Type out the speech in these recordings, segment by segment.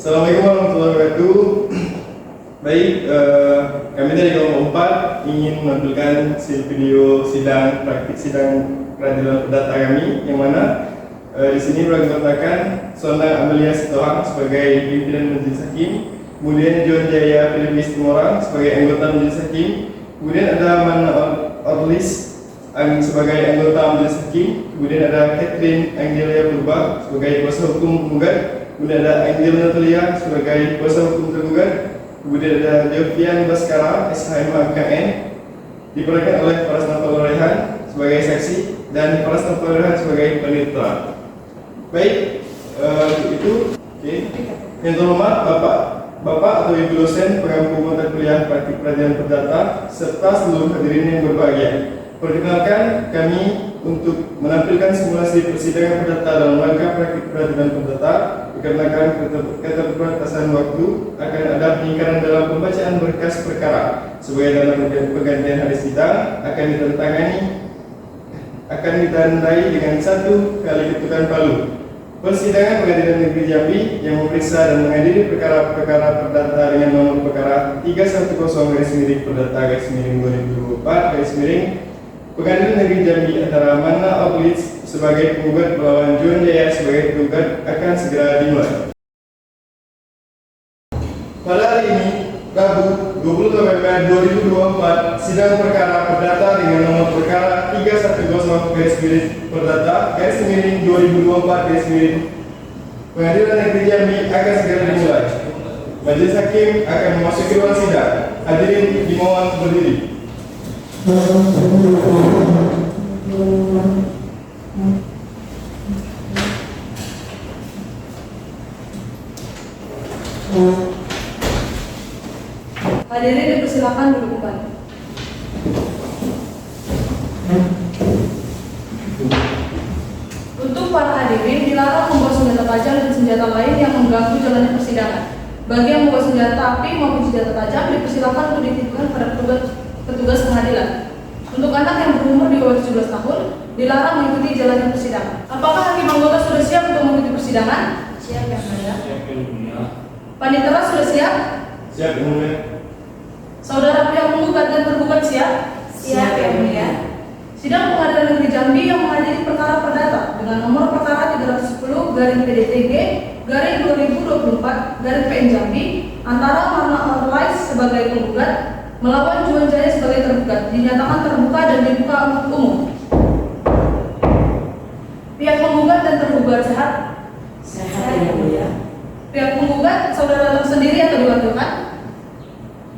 Assalamualaikum warahmatullahi wabarakatuh. Baik, kami dari kelompok 4 ingin menampilkan video praktik sidang peradilan perdata kami, yang mana di sini beranggotakan Sonang Amelia Sitohang sebagai pimpinan majelis hakim, kemudian John Jaya Filipis Timorang sebagai anggota majelis hakim, kemudian ada Mana Orlis sebagai anggota majelis hakim, kemudian ada Catherine Angelia Purba sebagai kuasa hukum penggugat, kemudian ada Angel Natalia sebagai kuasa hukum tergugat, kemudian ada Jovian Baskara SHM KN diperankan oleh Faras Nafal Rehan sebagai saksi dan Faras Nafal Rehan sebagai panitera. Baik, itu oke. Yang terhormat Bapak atau Ibu dosen pengampu mata kuliah praktik peradilan perdata serta seluruh hadirin yang berbahagia. Perkenalkan, kami untuk menampilkan simulasi persidangan perdata dalam rangka praktik peradilan perdata dikarenakan keterbatasan waktu akan ada peningkatan dalam pembacaan berkas perkara sebagai dalam pergantian hari sidang akan ditandai dengan 1 kali ketukan palu. Persidangan Pengadilan Negeri Jambi yang memeriksa dan mengadili perkara-perkara perdata dengan nomor perkara 310-perdata-2024 Pengadilan Negeri Jambi antara Mana Orlis sebagai penggugat melawan John Jaya sebagai tergugat akan segera dimulai. Pada hari ini, Rabu 20 November 2024, sidang perkara perdata dengan nomor perkara 310-perdata-2024 Pengadilan Negeri Jambi akan segera dimulai. Majelis hakim akan memasuki ruang sidang. Hadirin dimohon berdiri. Hadirin dipersilakan duduk kembali. Untuk para hadirin dilarang membawa senjata tajam dan senjata lain yang mengganggu jalannya persidangan. Bagi yang membawa senjata api maupun senjata tajam dipersilakan untuk dititipkan pada petugas pengadilan. Untuk anak yang berumur di bawah 17 tahun dilarang mengikuti jalannya persidangan. Apakah hakim anggota sudah siap untuk mengikuti persidangan? Siap, Yang Mulia. Panitera sudah siap? Siap, Yang Mulia. Saudara pihak penggugat dan tergugat siap? Siap, Yang Mulia. Sidang Pengadilan Negeri Jambi yang mengadili perkara perdata dengan nomor perkara 310/PDTG/2024/PN Jambi antara Mana Orlis sebagai penggugat melawan Juan Jaya sebagai tergugat dinyatakan terbuka dan dibuka untuk umum. Pihak penggugat dan tergugat sehat? Sehat, Yang Mulia. Pihak penggugat saudara datang sendiri atau diwakilkan?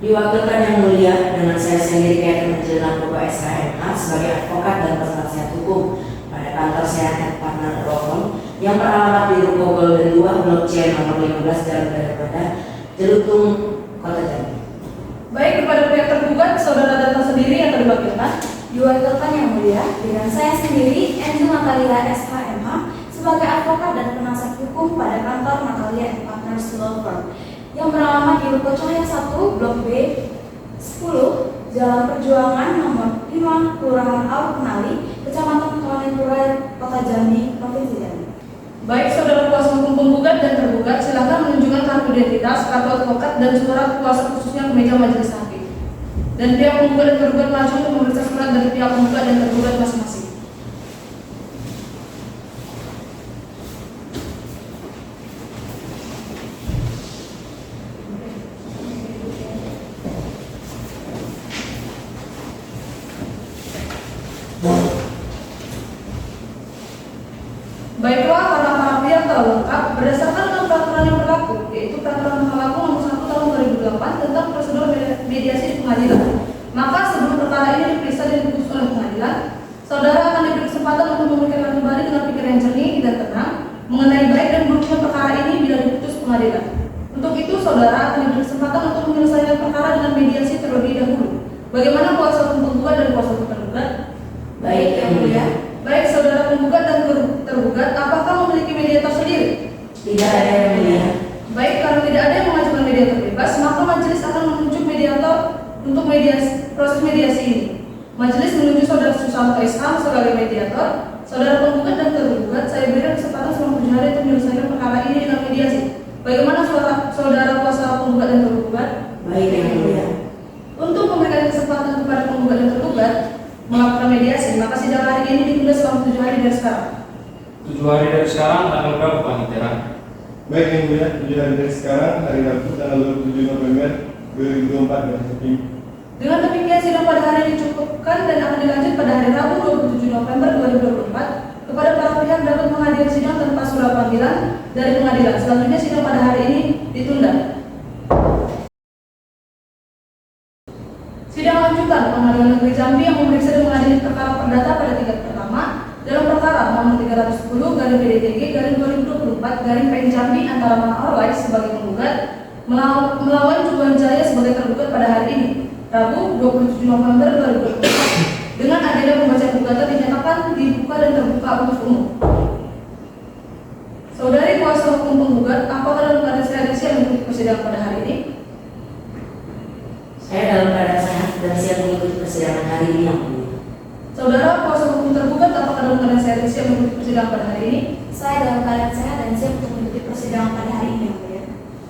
Diwakilkan, Yang Mulia, dengan saya sendiri Catherine Angelia Purba SHM sebagai advokat dan penasihat hukum pada kantor Sehat and Partner Rokon yang beralamat di Ruko Golden 2 Blok C nomor 15 Jalan Daripada Jelutung, Kota Jambi. Baik, kepada pihak tergugat saudara datang sendiri atau diwakilkan? Diwakilkan, Yang Mulia, dengan saya sendiri Angel Natalia SHMH sebagai advokat dan penasihat hukum pada kantor Natalia and Partners Law Firm yang beralamat di Ruko Cahaya 1 Blok B 10 Jalan Perjuangan nomor 5 Kelurahan Awur Kenali, Kecamatan Kalanipura, Kota Jambi, Provinsi Jambi. Baik, saudara kuasa hukum penggugat dan tergugat silakan menunjukkan kartu identitas, kartu advokat dan surat kuasa khususnya ke meja majelis hakim. Dan pihak penggugat dan tergugat maju untuk memeriksa surat dari pihak penggugat dan tergugat masing-masing. Baiklah, karena para pihak telah lengkap berdasarkan dengan peraturan yang berlaku, yaitu Peraturan Mahkamah Agung Nomor 1 Tahun 2008 tentang prosedur mediasi di pengadilan. Maka sebelum perkara ini diperiksa dan diputus oleh pengadilan, saudara akan diberi kesempatan untuk memikirkan kembali dengan pikiran yang jernih dan tenang mengenai baik dan buruknya perkara ini bila diputus pengadilan. Untuk itu, saudara akan diberi kesempatan untuk menyelesaikan perkara dengan mediasi terlebih dahulu. Bagaimana kuasa hukum penggugat dan kuasa hukum tergugat? Baik, Yang Mulia. Baik, saudara penggugat dan tergugat, apakah memiliki mediator sendiri? Tidak ada, Yang Mulia. Baik, karena tidak ada yang mengajukan mediator bebas, maka majelis akan menunjuk mediator untuk proses mediasi ini. Majelis menunjuk saudara Susanto SH sebagai mediator. Saudara penggugat dan tergugat, saya berikan kesempatan selama 7 hari untuk menyelesaikan perkara ini dengan mediasi. Bagaimana saudara kuasa penggugat dan tergugat? Baik yang mulia. Untuk memberikan kesempatan kepada penggugat dan tergugat melakukan mediasi, maka sidang hari ini ditunda selama 7 hari dari sekarang. 7 hari dari sekarang tanggal berapa Panitera? Baik yang mulia, 7 hari dari sekarang, hari Rabu tanggal 27 November 2024 dan September. Dengan demikian sidang pada hari ini dicukupkan dan akan dilanjut pada hari Rabu 27 November 2024. Kepada para pihak dapat menghadiri sidang tanpa surat panggilan dari pengadilan. Selanjutnya sidang pada hari ini ditunda. Sidang lanjutan Pengadilan Negeri Jambi yang memeriksa dan mengadili perkara perdata pada tingkat pertama dalam perkara nomor 310 garing PDTG garing 2024 garing PN Jambi antara Mana Orlais sebagai penggugat melawan Juan Jaya sebagai tergugat pada hari ini Rabu 27 November 2024 dengan agenda pembacaan gugatan dinyatakan dibuka dan terbuka untuk umum. Saudari kuasa hukum penggugat, apakah dalam keadaan sehat dan siap mengikuti persidangan pada hari ini? Saya dalam keadaan sehat dan siap mengikuti persidangan hari ini yang mulia. Saudara kuasa hukum tergugat, apakah dalam keadaan sehat dan siap mengikuti persidangan pada hari ini? Saya dalam keadaan sehat dan siap untuk mengikuti persidangan pada hari ini yang mulia.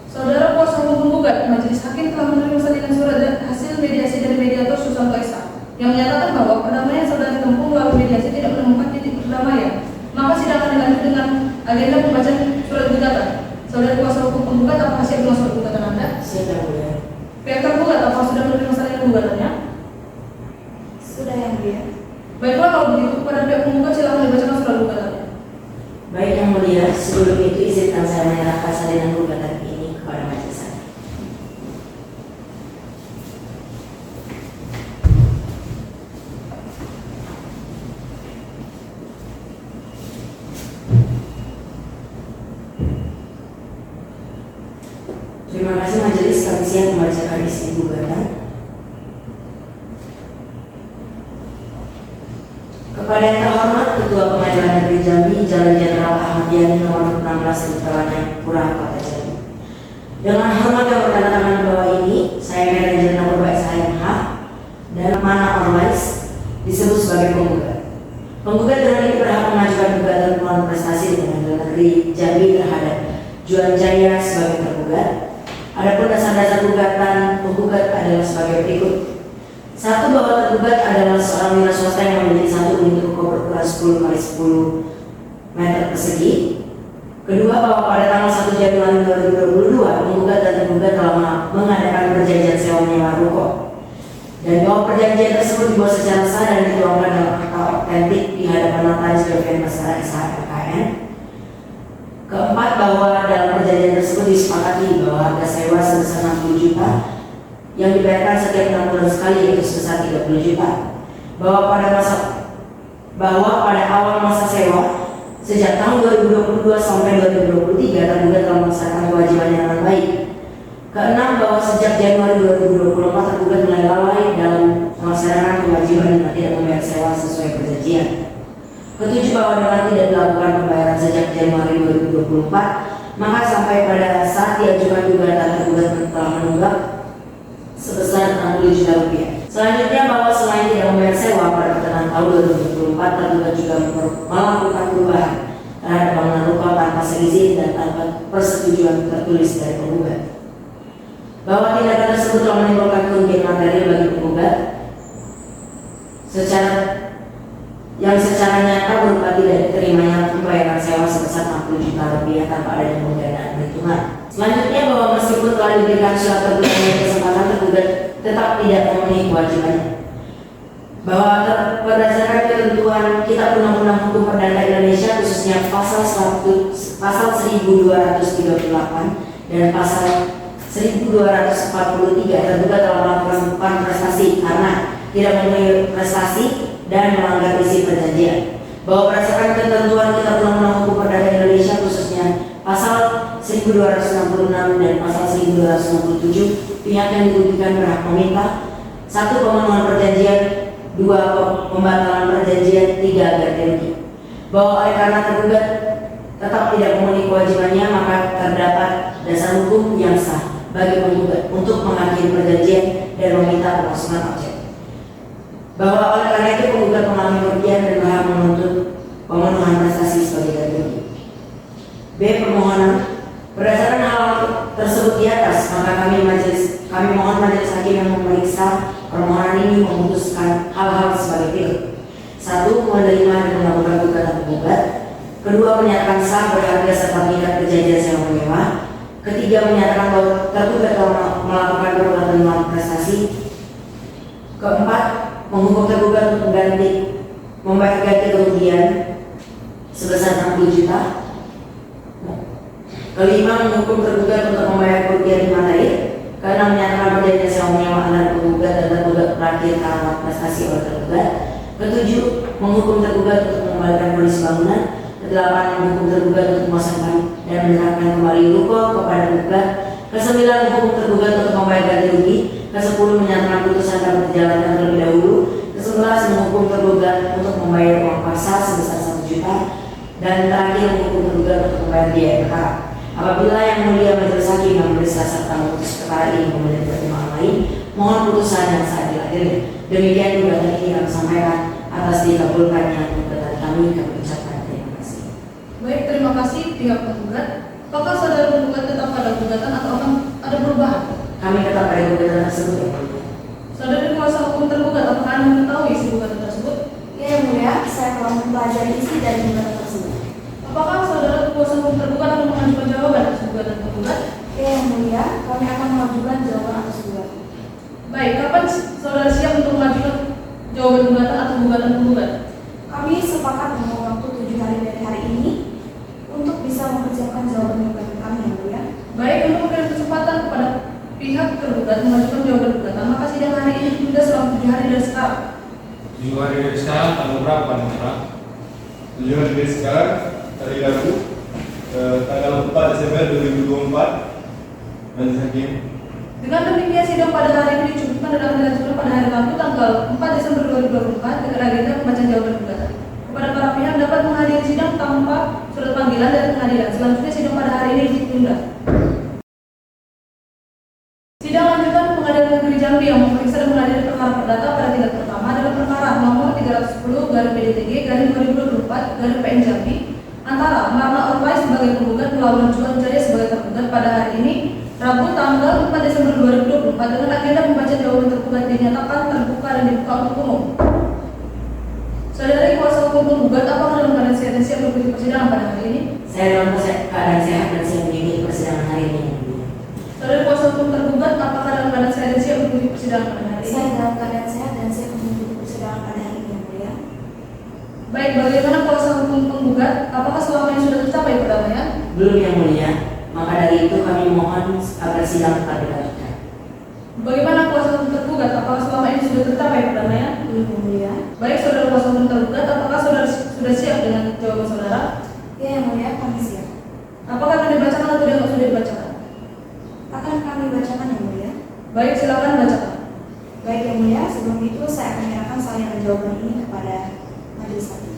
Saudara kuasa hukum penggugat, majelis hakim telah menerima salinan surat dan hasil mediasi dari mediator Susanto Esa yang menyatakan bahwa perdamaian saudara tempuh melalui mediasi tidak menemukan titik perdamaian. Maka sidang akan dilanjut dengan agenda pembacaan surat gugatan. Saudara kuasa hukum penggugat, apakah siap dengan surat gugatan Anda? Siap yang mulia. Pihak tergugat, apakah sudah menerima salinan gugatannya? Sudah yang mulia. Baiklah, kalau begitu kepada pihak penggugat silakan dibacakan surat gugatannya. Baik yang mulia, sebelum itu izinkan saya menyerahkan salinan gugatan ini kepada majelis hakim. Terima kasih majelis, kami siap membacakan isi gugatan. Kepada yang terhormat Ketua Pengadilan Negeri Jambi, Jalan Jenderal Ahmad Yani nomor 16 Setelannya Pura Kota Jambi. Dengan hormat yang bertanda-tangan di bawah ini, saya Medan Jenderal Purba SHMH dan Mana Orlais disebut sebagai penggugat. Penggugat dengan ini berhak mengajukan gugatan pemohon prestasi di Pengadilan Negeri Jambi terhadap Juan Jaya sebagai tergugat. Adapun dasar-dasar gugatan penggugat adalah sebagai berikut. 1. Bahwa tergugat adalah seorang wira swasta yang memiliki satu unit ruko berukuran 10 x 10 meter persegi. Kedua, bahwa pada tanggal 1 Januari 2022 penggugat dan tergugat telah mengadakan perjanjian sewa menyewa ruko, dan bahwa perjanjian tersebut dibuat secara sah dan dituangkan dalam akta otentik di hadapan notaris Dewan Masyarakat SHMKN. Keempat, bahwa dalam perjanjian tersebut disepakati bahwa harga sewa sebesar 60 juta yang dibayarkan setiap 6 bulan sekali yaitu sebesar 30 juta. Bahwa pada awal masa sewa sejak tahun 2022 sampai 2023 tergugat telah melaksanakan kewajibannya dengan baik. Keenam, bahwa sejak Januari 2024 tergugat mulai lalai dalam melaksanakan kewajiban dan tidak membayar sewa sesuai perjanjian. Ketujuh, bahwa dengan tidak dilakukan pembayaran sejak Januari 2024, maka sampai pada saat diajukan gugatan tergugat telah menunggak sebesar 60 juta rupiah. Selanjutnya, bahwa selain tidak membayar sewa pada pertengahan tahun 2024, tergugat juga melakukan perubahan terhadap bangunan ruko tanpa seizin dan tanpa persetujuan tertulis dari penggugat. Bahwa tindakan tersebut telah menimbulkan kerugian material bagi penggugat secara nyata berupa tidak diterimanya pembayaran sewa sebesar 60 juta rupiah tanpa adanya penggandaan perhitungan. Selanjutnya, bahwa meskipun telah diberikan surat tergugat kesempatan, tergugat tetap tidak memenuhi kewajibannya. Bahwa berdasarkan ketentuan Kitab Undang-Undang Hukum Perdata Indonesia khususnya pasal 1238 dan pasal 1243 tergugat telah melakukan prestasi karena tidak memenuhi prestasi dan melanggar isi perjanjian. Bahwa berdasarkan ketentuan Kitab Undang-Undang Hukum Perdata Indonesia khususnya pasal 1266 dan pasal 1267, pihak yang dirugikan berhak meminta 1. Pemenuhan perjanjian, 2. Pembatalan perjanjian, 3. Ganti rugi. Bahwa oleh karena tergugat tetap tidak memenuhi kewajibannya, maka terdapat dasar hukum yang sah bagi penggugat untuk mengakhiri perjanjian dan meminta pengosongan objek. Bahwa oleh karena itu penggugat mengalami kerugian dan berhak menuntut pemenuhan prestasi sebagai ganti rugi. B. Permohonan berdasarkan hal tersebut di atas, maka kami mohon majelis hakim yang memeriksa permohonan ini memutuskan hal-hal sebagai berikut. 1. Menerima dan melakukan gugatan penggugat. 2. Menyatakan sah berharga serta mengikat perjanjian sewa menyewa. 3. Menyatakan bahwa tergugat telah melakukan perbuatan melawan prestasi. 4. Menghukum tergugat untuk membayar ganti kerugian sebesar 60 juta. 5. Menghukum tergugat untuk membayar kerugian di materi. 6. Menyatakan perjanjian sewa menyewa antara penggugat dan tergugat berakhir karena prestasi oleh tergugat. 7. Menghukum tergugat untuk mengembalikan polisi bangunan. 8. Menghukum tergugat untuk memasangkan dan menyerahkan kembali ruko kepada tergugat. 9. Menghukum tergugat untuk membayar ganti rugi. 10. Menyatakan putusan dapat dijalankan terlebih dahulu. 11. Menghukum tergugat untuk membayar uang paksa sebesar 1 juta. Dan terakhir menghukum tergugat untuk membayar biaya perkara. Apabila yang mulia majelis hakim yang memeriksa serta memutus perkara ini memiliki pertimbangan lain, mohon putusan yang seadil-adilnya. Demikian gugatan ini kami sampaikan atas dikabulkannya gugatan kami ucapkan terima kasih. Baik, terima kasih pihak penggugat. Apakah saudara penggugat tetap pada gugatan atau akan ada perubahan? Kami tetap pada gugatan tersebut ya. Saudara kuasa hukum tergugat, apakah Anda mengetahui isi gugatan tersebut? Ya yang mulia, saya telah mempelajari isi dari gugatan tersebut. Apakah saudara kuasa hukum tergugat akan mengajukan jawaban atas gugatan penggugat? Ya yang mulia, kami akan mengajukan jawaban atas gugatan. Baik, kapan saudara siap untuk mengajukan jawaban gugatan atau gugatan penggugat? Kami sepakat dengan waktu 7 hari dari hari ini untuk bisa mempersiapkan jawaban gugatan kami yang mulia. Baik, untuk memberikan kesempatan kepada pihak tergugat mengajukan jawaban gugatan, maka sidang hari ini ditunda selama 7 hari dari sekarang. 7 hari dari sekarang tanggal berapa Panitera? 7 hari dari sekarang, hari Rabu, tanggal 4 Desember 2024, majelis hakim. Dengan demikian sidang pada hari ini dicukupkan dan akan dilanjutkan pada hari Rabu tanggal 4 Desember 2024 dengan agenda pembacaan jawaban gugatan. Kepada para pihak dapat menghadiri sidang tanpa surat panggilan dari pengadilan. Selanjutnya sidang pada hari ini ditunda. Sidang lanjutan Pengadilan Negeri Jambi yang memeriksa dan mengadili perkara perdata pada tingkat pertama adalah perkara nomor 310/PDTG/2024/PN Jambi antara Marna Orlai sebagai penggugat melawan Juan Jaya sebagai tergugat pada hari ini Rabu tanggal 4 Desember 2024 dengan agenda pembacaan jawaban tergugat dinyatakan terbuka dan dibuka untuk umum. Saudari kuasa hukum penggugat, apakah dalam keadaan sehat dan siap mengikuti persidangan pada hari ini? Saya dalam keadaan sehat dan siap mengikuti persidangan hari ini. Saudari kuasa hukum tergugat, apakah dalam keadaan sehat dan siap mengikuti persidangan pada hari ini? Saya dalam keadaan sehat dan siap mengikuti persidangan pada hari ini yang mulia. Baik, bagaimana kuasa hukum penggugat? Apakah selama ini sudah tercapai perdamaian? Belum yang mulia, maka dari itu kami mohon agar sidang tetap dilanjutkan. Bagaimana kuasa hukum tergugat? Apakah selama ini sudah tercapai perdamaian? Belum yang mulia. Baik, saudara kuasa hukum tergugat, apakah saudara sudah siap dengan jawaban saudara? Ya yang mulia, kami siap. Apakah akan dibacakan atau tidak sudah dibacakan? Akan kami bacakan yang mulia. Baik, silakan bacakan. Baik yang mulia, sebelum itu saya akan menyerahkan salinan jawaban ini kepada majelis hakim.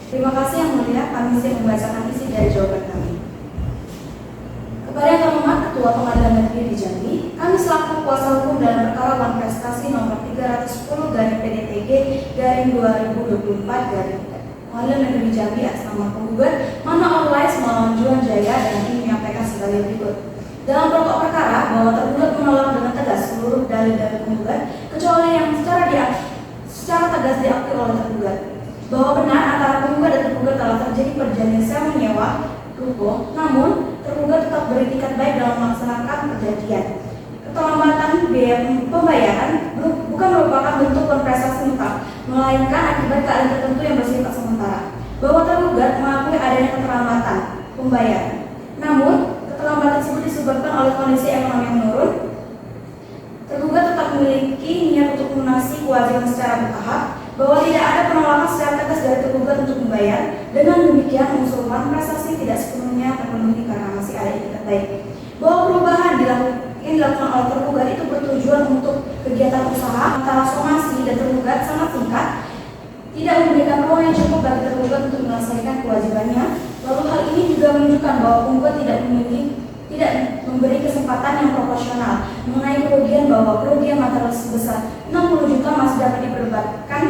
Terima kasih yang mulia, kami siap membacakan isi dari jawaban kami. Kepada yang terhormat Ketua Pengadilan Negeri di Jambi, kami selaku kuasa hukum dalam perkara uang prestasi nomor 310/PDTG/2024 Pengadilan Negeri Jambi atas nama penggugat Marna Orlai melawan Juan Jaya dan ini menyampaikan sebagai berikut. Dalam pokok perkara bahwa tergugat menolak dengan tegas seluruh dalil-dalil penggugat kecuali yang secara tegas diakui oleh tergugat. Bahwa benar antara penggugat dan tergugat telah terjadi perjanjian sewa menyewa ruko, namun tergugat tetap beretikat baik dalam melaksanakan perjanjian. Keterlambatan biaya pembayaran bukan merupakan bentuk prestasi mutlak, melainkan akibat keadaan tertentu yang bersifat sementara. Bahwa tergugat mengakui adanya keterlambatan pembayaran, namun keterlambatan tersebut disebabkan oleh kondisi ekonomi yang menurun. Tergugat tetap memiliki niat untuk melunasi kewajiban secara bertahap, bahwa tidak ada penolakan secara tegas dari tergugat untuk membayar. Dengan demikian mengusulkan prestasi tidak sepenuhnya terpenuhi karena masih ada etikat baik. Bahwa perubahan yang dilakukan oleh tergugat itu bertujuan untuk kegiatan usaha antara somasi dan tergugat sangat singkat, tidak memberikan ruang yang cukup bagi tergugat untuk menyelesaikan kewajibannya. Lalu hal ini juga menunjukkan bahwa penggugat tidak memberi kesempatan yang proporsional mengenai kerugian, bahwa kerugian material sebesar 60 juta masih dapat diperdebatkan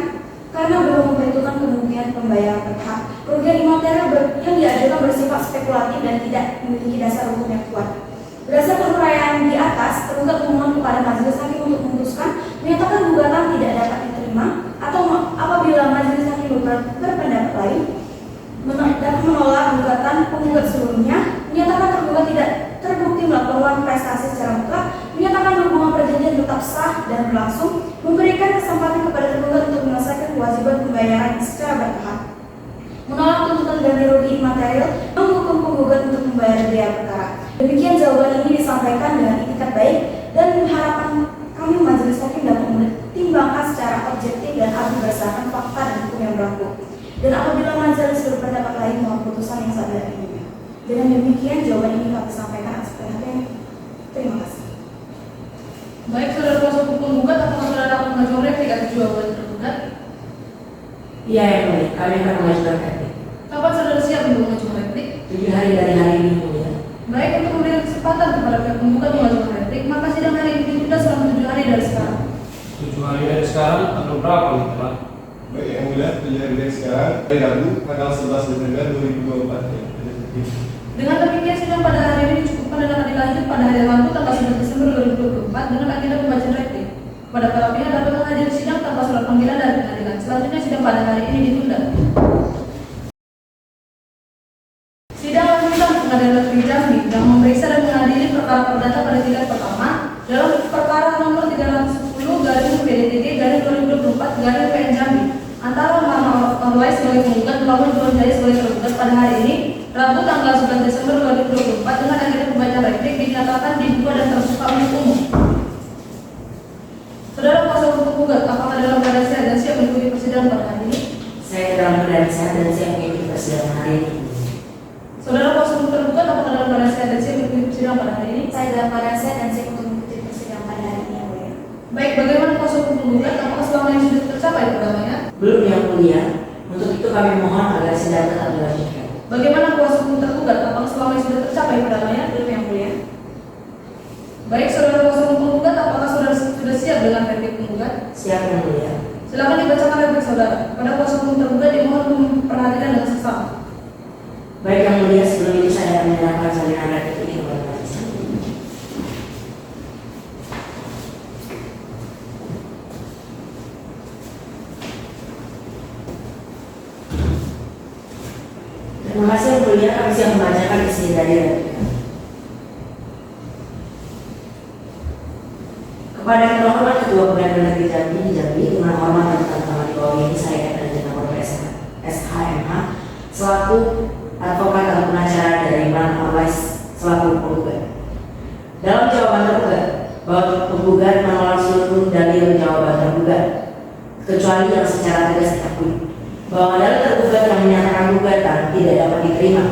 karena belum memperhitungkan kemungkinan pembayaran berhak. Kerugian imaterial yang diajukan bersifat spekulatif dan tidak memiliki dasar hukum yang kuat. Berdasarkan uraian di atas, tergugat memohon kepada majelis hakim untuk memutuskan menyatakan gugatan tidak dapat diterima, atau apabila majelis hakim berpendapat lain dapat menolak gugatan penggugat sebelumnya, menyatakan tergugat tidak terbukti melakukan prestasi secara mutlak, menyatakan hubungan perjanjian tetap sah dan berlangsung, memberikan kesempatan kepada tergugat untuk menyelesaikan kewajiban pembayaran secara bertahap, menolak tuntutan ganti rugi material, menghukum penggugat untuk membayar biaya perkara. Demikian jawaban ini disampaikan dengan itikat baik dan harapan kami majelis hakim dapat mempertimbangkan secara objektif dan adil berdasarkan fakta dan hukum yang berlaku. Dan apabila majelis berpendapat lain, mohon putusan yang sadar ini. Dengan demikian jawaban ini kami sampaikan atas perhatian. Terima kasih. Baik, saudara kuasa hukum penggugat, apakah saudara akan mengajukan replik atas jawaban tergugat? Iya yang mulia, kami akan mengajukan replik. Kapan saudara siap untuk mengajukan replik? 7 hari dari hari ini mulia. Baik, untuk memberikan kesempatan kepada pihak penggugat mengajukan replik, maka sidang hari ini ditunda selama 7 hari dari sekarang. 7 hari dari sekarang tanggal berapa Mitra? Baik, yang mulia, 7 hari dari sekarang, hari Rabu, tanggal 11 Desember 2024 ya. Dengan demikian, sidang pada hari ini dicukupkan dan akan dilanjut pada hari Rabu tanggal 11 Desember 2024 dengan agenda pembacaan replik. Pada para pihak dapat menghadiri sidang tanpa surat panggilan dari pengadilan. Selanjutnya, sidang pada hari ini ditunda. Sidang lanjutan Pengadilan Negeri Jambi yang memeriksa dan mengadili perkara perdata pada tingkat pertama dalam perkara nomor 310/PDTG/2024/PN Jambi antara Muhammad Orlai sebagai penggugat melawan John Jaya sebagai tergugat pada hari ini Rabu tanggal 11 Desember 2024 dengan agenda pembacaan replik dinyatakan dibuka dan terbuka untuk umum. Saudara kuasa hukum penggugat, apakah dalam keadaan sehat dan siap mengikuti persidangan pada hari ini? Saya dalam keadaan sehat dan siap mengikuti persidangan hari ini. Saudara kuasa hukum tergugat, apakah dalam keadaan sehat dan siap mengikuti persidangan pada hari ini? Saya dalam keadaan sehat dan siap untuk mengikuti persidangan pada hari ini, yang mulia. Baik, bagaimana kuasa hukum penggugat? Apakah selama ini sudah tercapai perdamaian? Belum yang mulia, untuk itu kami mohon agar sidang tetap dilanjutkan. Bagaimana kuasa hukum tergugat? Apakah selama ini sudah tercapai perdamaian? Belum, yang mulia. Baik, saudara kuasa hukum penggugat, apakah saudara sudah siap dengan replik penggugat? Siap yang mulia. Silakan dibacakan replik saudara. Pada kuasa hukum tergugat dimohon memperhatikan dengan seksama. Baik yang mulia, sebelum itu saya akan menyerahkan salinan replik ini kepada majelis hakim. Terima kasih yang mulia, kami siap membacakan isi dari replik. Kepada yang terhormat Ketua Pengadilan Negeri Jambi, dengan hormat dan tantangan di bawah ini saya akan jenderal SHMH selaku advokat atau pengacara dari Imran Orlai selaku penggugat. Dalam jawaban tergugat bahwa penggugat menolak seluruh dalil jawaban tergugat kecuali yang secara tegas diakui bahwa dalil tergugat yang menyatakan gugatan tidak dapat diterima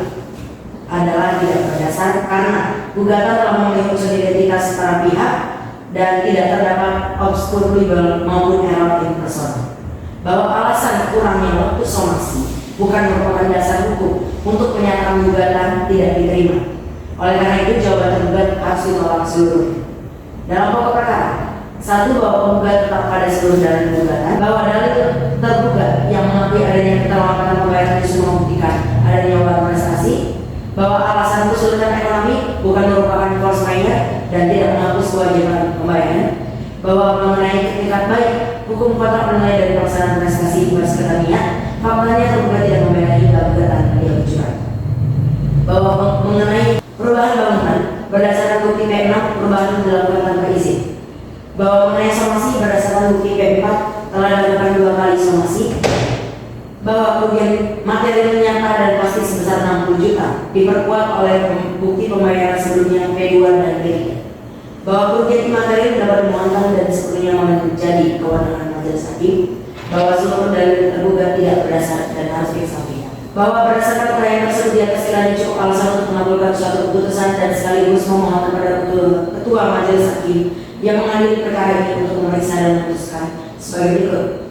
adalah tidak berdasar karena gugatan telah memenuhi unsur identitas para pihak dan tidak terdapat obskur libel maupun error in person, bahwa alasan kurangnya waktu somasi bukan merupakan dasar hukum untuk menyatakan gugatan tidak diterima. Oleh karena itu jawaban tergugat harus ditolak seluruhnya. Dalam pokok perkara, 1. Bahwa penggugat tetap pada seluruh dalil gugatan, bahwa dalil tergugat yang mengakui adanya keterlambatan pembayaran justru membuktikan adanya uang prestasi, bahwa alasan kesulitan ekonomi bukan merupakan force majeure dan tidak menghapus kewajiban pembayaran, bahwa mengenai etikat baik hukum kontrak menilai dari pelaksanaan prestasi berdasarkan niat, faktanya tergugat tidak membayar hingga gugatan dia bercerai. Bahwa mengenai perubahan bangunan berdasarkan bukti P6 perubahan dilakukan tanpa izin, bahwa mengenai somasi berdasarkan bukti P4 telah dilakukan 2 kali somasi, bahwa kerugian material nyata dan pasti sebesar 60 juta diperkuat oleh bukti pembayaran sebelumnya P2 dan P3, bahwa kerugian material dapat dimohonkan dan sepenuhnya menjadi kewenangan majelis hakim, bahwa seluruh dalil tergugat tidak berdasar dan harus disampaikan, bahwa berdasarkan uraian tersebut di atas kiranya cukup alasan untuk mengabulkan suatu keputusan dan sekaligus memohon kepada ketua majelis hakim yang mengadili perkara ini untuk memeriksa dan memutuskan sebagai berikut.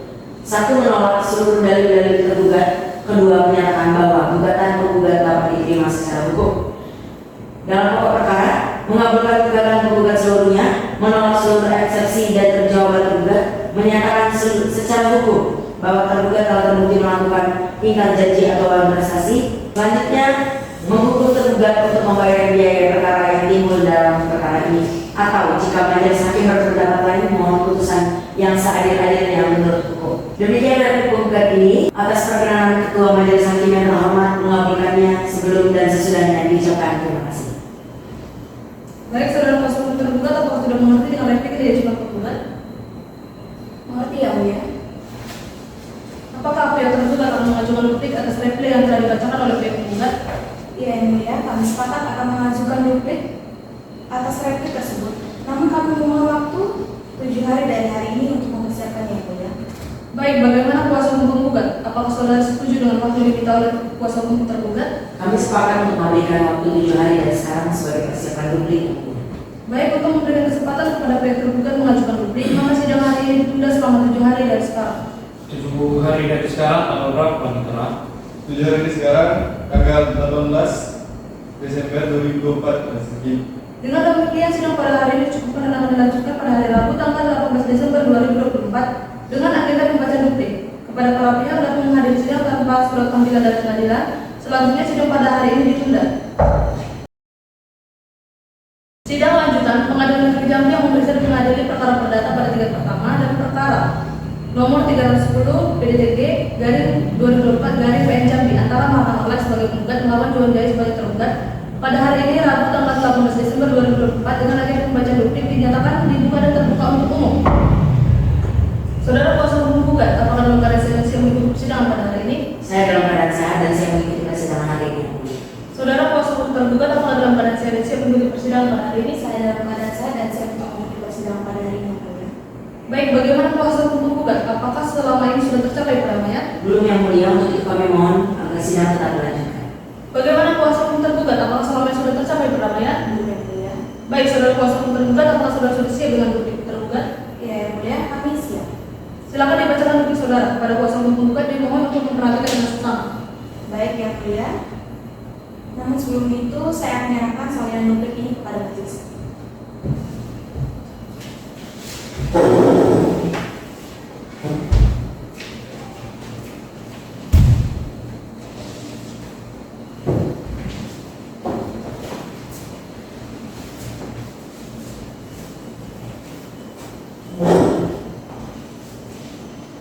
1. Menolak seluruh dalil-dalil tergugat Kedua, menyatakan bahwa gugatan penggugat dapat diterima secara hukum. Dalam pokok perkara, mengabulkan gugatan penggugat seluruhnya, menolak seluruh eksepsi dan terjawab tergugat, menyatakan secara hukum bahwa tergugat telah terbukti melakukan ingkar janji atau prestasi. Selanjutnya, menghukum tergugat untuk membayar biaya perkara yang timbul dalam perkara ini, atau jika majelis hakim berpendapat lain, mohon putusan yang seadil-adilnya menurut hukum. Demikian dari penggugat ini, atas perkenan Ketua Majelis Hakim yang terhormat mengabulkannya sebelum dan sesudahnya diucapkan terima kasih. Baik, saudara kuasa hukum tergugat, apakah sudah mengerti dengan replik yang diajukan penggugat? Mengerti ya mulia? Apakah pihak tergugat akan mengajukan replik atas replik yang telah dibacakan oleh pihak penggugat? Iya yang mulia, kami sepakat akan mengajukan replik atas replik tersebut. Namun kami memohon waktu 7 hari dari hari ini untuk mempersiapkannya yang mulia. Baik, bagaimana kuasa hukum penggugat? Apakah saudara setuju dengan waktu yang diminta oleh kuasa hukum tergugat? Kami sepakat untuk memberikan waktu 7 hari dari sekarang sebagai persiapan replik. Baik, untuk memberikan kesempatan kepada pihak tergugat mengajukan replik, maka sidang hari ini ditunda selama 7 hari dari sekarang. 7 hari dari sekarang tanggal berapa Panitera? 7 hari dari sekarang, tanggal 18 Desember 2024 Majelis Hakim. Dengan demikian, sidang pada hari ini cukupkan dan akan dilanjutkan pada hari Rabu tanggal 18 Desember 2024 dengan agenda pembacaan replik. Kepada para pihak dapat menghadiri sidang tanpa surat panggilan dari pengadilan. Selanjutnya, sidang pada hari ini ditunda. Sidang lanjutan Pengadilan Negeri Jambi yang memeriksa dan mengadili perkara perdata pada tingkat pertama dan perkara nomor 310 PDTG garing 2024 garing PN Jambi antara Mahkamah Agung sebagai penggugat melawan Juan Jaya sebagai tergugat pada hari ini Rabu tanggal 18 Desember 2024 dengan agenda pembacaan replik dinyatakan dibuka dan terbuka untuk umum. Saudara kuasa hukum penggugat, apakah dalam keadaan sehat yang mengikuti persidangan pada hari ini? Saya dalam keadaan sehat dan saya mengikuti persidangan hari ini. Saudara kuasa hukum tergugat, apakah dalam keadaan sehat dan siap mengikuti persidangan pada hari ini? Saya dalam keadaan sehat dan siap untuk mengikuti persidangan pada hari ini yang mulia. Baik, bagaimana kuasa hukum penggugat? Apakah selama ini sudah tercapai perdamaian? Belum yang mulia, untuk itu kami mohon agar sidang tetap dilanjutkan. Bagaimana kuasa hukum tergugat? Apakah selama ini sudah tercapai perdamaian? Belum yang mulia. Baik, saudara kuasa hukum tergugat, apakah saudara sudah siap dengan bukti tergugat? Iya yang mulia, kami siap. Silakan dibacakan bukti saudara. Kepada kuasa hukum penggugat dimohon untuk memperhatikan dengan seksama. Baik yang mulia. Namun sebelum itu saya akan menyerahkan salinan replik ini kepada majelis.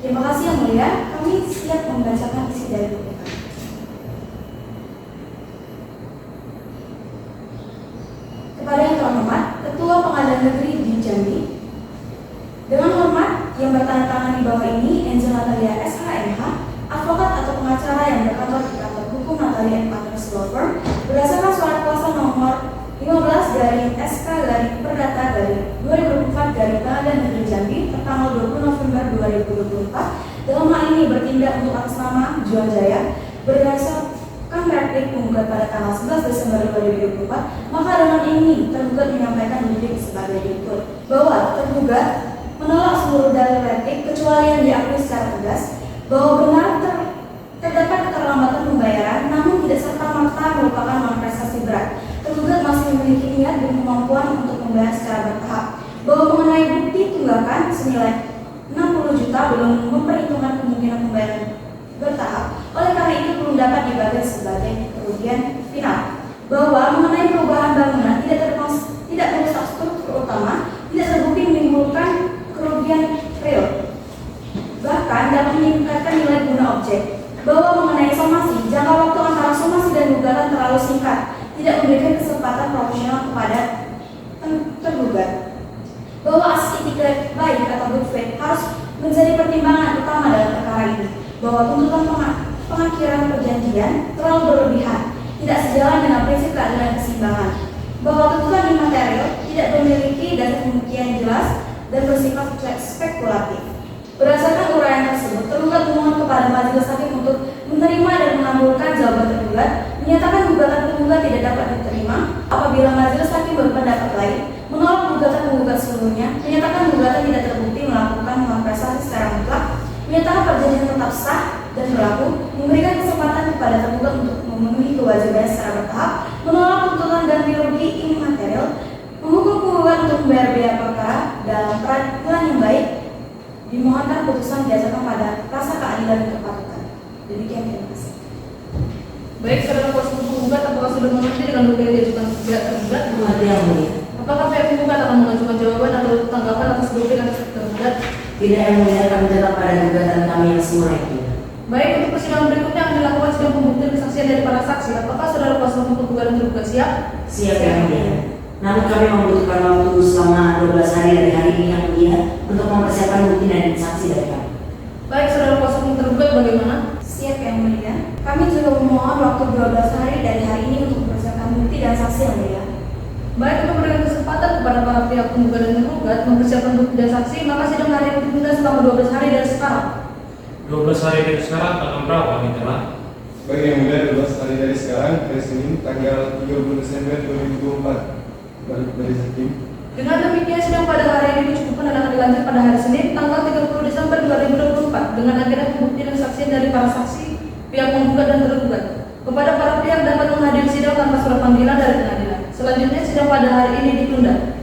Terima kasih yang mulia, kami siap membacakan isi dari replik. Kepada yang terhormat, Ketua Pengadilan Negeri di Jambi, dengan hormat yang bertanda tangan di bawah ini, Angel Natalia SHMH, advokat atau pengacara yang berkantor di kantor hukum Natalia & Partners Law Firm, berdasarkan surat kuasa nomor 15/SK/Perdata/2024 Pengadilan Negeri Jambi tertanggal 20 November 2024, dalam hal ini bertindak untuk atas nama Juan Jaya berdasarkan replik penggugat pada tanggal 11 Desember 2024, maka dengan ini tergugat menyampaikan replik sebagai berikut bahwa tergugat menolak seluruh dalil replik kecuali yang diakui secara tegas bahwa benar terdapat keterlambatan pembayaran namun tidak serta-merta merupakan non-prestasi berat. Tergugat masih memiliki niat dan kemampuan untuk membayar secara bertahap, bahwa mengenai bukti tunggakan senilai 60 juta belum memperhitungkan kemungkinan pembayaran bertahap, oleh karena itu belum dapat dibagi sebagai kerugian final, bahwa mengenai perubahan bangunan tidak merusak struktur utama, tidak terbukti menimbulkan kerugian real, bahkan dapat meningkatkan nilai guna objek, bahwa mengenai somasi, jangka waktu antara somasi dan gugatan terlalu singkat, tidak memberikan kesempatan profesional kepada tergugat, bahwa asas etiket baik atau good faith harus menjadi pertimbangan utama dalam perkara ini, bahwa tuntutan pengakhiran perjanjian terlalu berlebihan, tidak sejalan dengan prinsip keadilan dan keseimbangan, bahwa tuntutan imaterial tidak memiliki dasar pembuktian jelas dan bersifat spekulatif. Berdasarkan uraian tersebut, tergugat memohon kepada majelis hakim untuk menerima dan mengabulkan jawaban tergugat, menyatakan gugatan tergugat tidak dapat diterima apabila majelis hakim berpendapat lain, menolak gugatan penggugat seluruhnya, menyatakan gugatan tidak terbukti melakukan non-prestasi secara mutlak, menyatakan perjanjian tetap sah, dan berlaku, memberikan kesempatan kepada tergugat untuk memenuhi kewajibannya secara bertahap, menolak tuntutan ganti rugi imaterial, menghukum penggugat untuk membayar biaya perkara dalam peradilan yang baik, dimohonkan putusan berdasarkan pada rasa keadilan dan kepatutan. Demikian, terima kasih. Baik, saudara kuasa hukum penggugat, apakah sudah mengerti dengan bukti yang diajukan pihak tergugat? Mengerti yang mulia. Apakah pihak penggugat akan mengajukan jawaban atau tanggapan atas bukti yang tergugat? Tidak yang mulia, kami tetap pada gugatan kami yang semula itu. Baik, untuk persidangan berikutnya akan dilakukan sidang pembuktian kesaksian dari para saksi. Apakah saudara kuasa hukum penggugat dan tergugat siap? Siap yang mulia. Namun kami membutuhkan waktu selama 12 hari dari hari ini yang mulia untuk mempersiapkan bukti dan saksi dari kami. Baik, saudara kuasa hukum tergugat bagaimana? Siap yang mulia. Kami juga memohon waktu 12 hari dari hari ini untuk mempersiapkan bukti dan saksi yang mulia. Baik, untuk memberikan kesempatan kepada para pihak penggugat dan tergugat mempersiapkan bukti dan saksi, maka sidang hari ini ditunda selama 12 hari dari sekarang. 12 hari dari sekarang tanggal berapa Panitera? Baik yang mulia, 12 hari dari sekarang, hari Senin, tanggal 30 Desember 2024. Balik dari Hakim. Dengan demikian, sidang pada hari ini dicukupkan dan akan dilanjut pada hari Senin, tanggal 30 Desember 2024 dengan agenda pembuktian dan kesaksian dari para saksi, pihak penggugat dan tergugat. Kepada para pihak dapat menghadiri sidang tanpa surat panggilan dari pengadilan. Selanjutnya, sidang pada hari ini ditunda.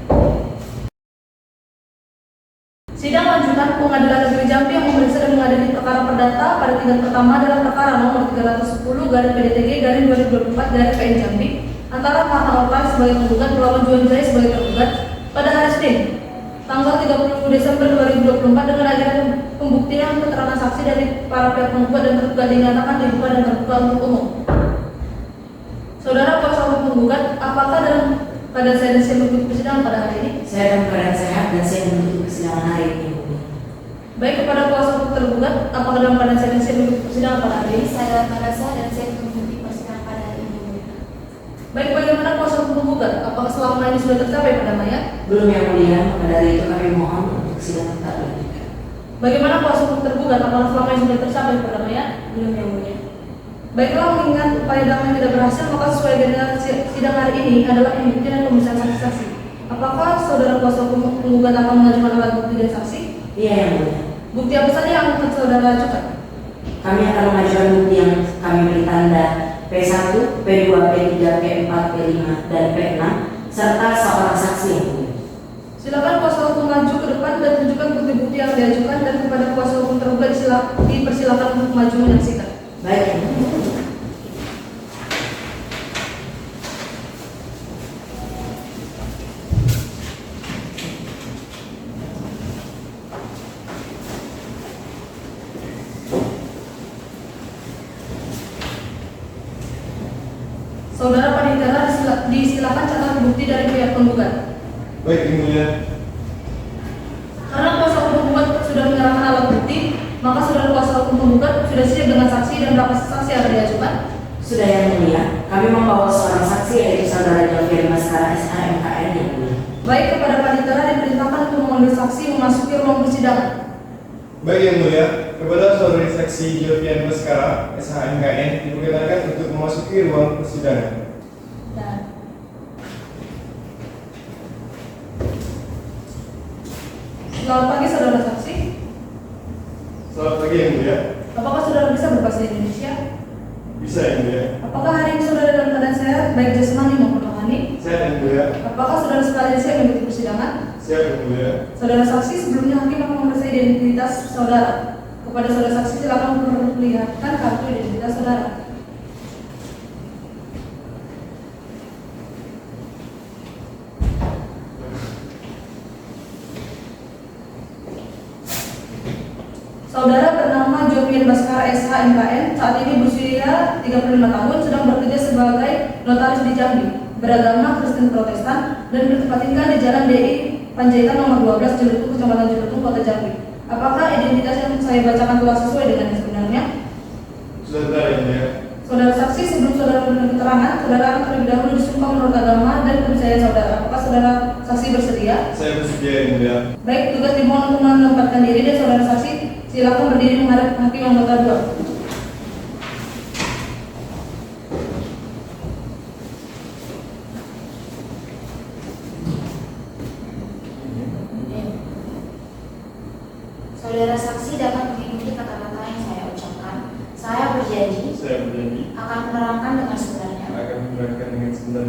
Sidang lanjutan Pengadilan Negeri Jambi yang memeriksa dan mengadili perkara perdata pada tingkat pertama dalam perkara nomor 310/PDTG/2024/PN Jambi antara Marta Orlan sebagai penggugat melawan Juan Jaya sebagai tergugat pada hari Senin, tanggal 30 Desember 2024 dengan agenda pembuktian keterangan saksi dari para pihak penggugat dan tergugat dinyatakan dibuka dan terbuka untuk umum. Saudara kuasa hukum penggugat, apakah dalam keadaan sehat dan siap mengikuti persidangan pada hari ini? Saya dalam keadaan sehat dan siap menutup persidangan hari ini. Baik, kepada kuasa hukum tergugat, apakah dalam keadaan sehat dan siap mengikuti persidangan pada hari ini? Saya dalam keadaan sehat dan siap mengikuti persidangan pada hari ini. Baik, bagaimana kuasa hukum penggugat? Apakah selama ini sudah tercapai perdamaian? Belum yang mulia, maka dari itu kami mohon untuk sidang tetap dilanjutkan. Bagaimana kuasa hukum tergugat? Apakah selama ini sudah tercapai perdamaian? Belum yang mulia. Baiklah, mengingat upaya damai tidak berhasil, maka sesuai dengan sidang hari ini adalah pembuktian dan pemeriksaan saksi-saksi. Apakah saudara kuasa hukum penggugat akan mengajukan alat bukti dan saksi? Iya yang mulia. Bukti apa saja yang akan saudara ajukan? Kami akan mengajukan bukti yang kami beri tanda P1, P2, P3, P4, P5, dan P6 serta seorang saksi yang mulia. Silakan kuasa hukum maju ke depan dan tunjukkan bukti-bukti yang diajukan, dan kepada kuasa hukum tergugat dipersilakan untuk maju menyaksikan. Baik. Saudara Panitera disilakan catat bukti dari pihak penggugat. Baik yang mulia. Karena kuasa hukum penggugat sudah menyerahkan alat bukti, maka saudara kuasa hukum penggugat sudah siap dengan saksi dan berapa saksi yang diajukan? Sudah yang mulia, kami membawa seorang saksi yaitu saudara Delvin Baskara SHMKN yang mulia. Baik, kepada Panitera diperintahkan untuk memanggil saksi memasuki ruang persidangan. Baik yang mulia, kepada saudari saksi Jovian Baskara SHMKN diperkenalkan untuk memasuki ruang persidangan. Dan selamat pagi saudara saksi. Selamat pagi yang mulia. Apakah saudara bisa berbahasa Indonesia? Bisa yang mulia. Apakah hari ini saudara dalam keadaan sehat, baik jasmani maupun rohani? Sehat yang mulia. Apakah saudara sekalian siap mengikuti persidangan? Siap yang mulia. Saudara saksi, sebelumnya hakim akan memeriksa identitas saudara. Kepada saudara saksi silakan memperlihatkan kartu identitas saudara. Saudara bernama Jovian Baskara SHMKN, saat ini berusia 35 tahun, sedang bekerja sebagai notaris di Jambi, beragama Kristen Protestan, dan bertempat tinggal di Jalan DI Panjaitan nomor 12, Jelutung, Kecamatan Jelutung, Kota Jambi. Apakah identitas yang saya bacakan telah sesuai dengan yang sebenarnya? Sudah benar yang mulia. Saudara saksi, sebelum saudara memberikan keterangan, saudara akan terlebih dahulu disumpah menurut agama dan kepercayaan saudara. Apakah saudara saksi bersedia? Saya bersedia yang mulia. Baik, tugas dimohon untuk menempatkan diri, dan saudara saksi silakan berdiri menghadap hakim yang nota 2. Saudara saksi dapat mengikuti kata-kata yang saya ucapkan.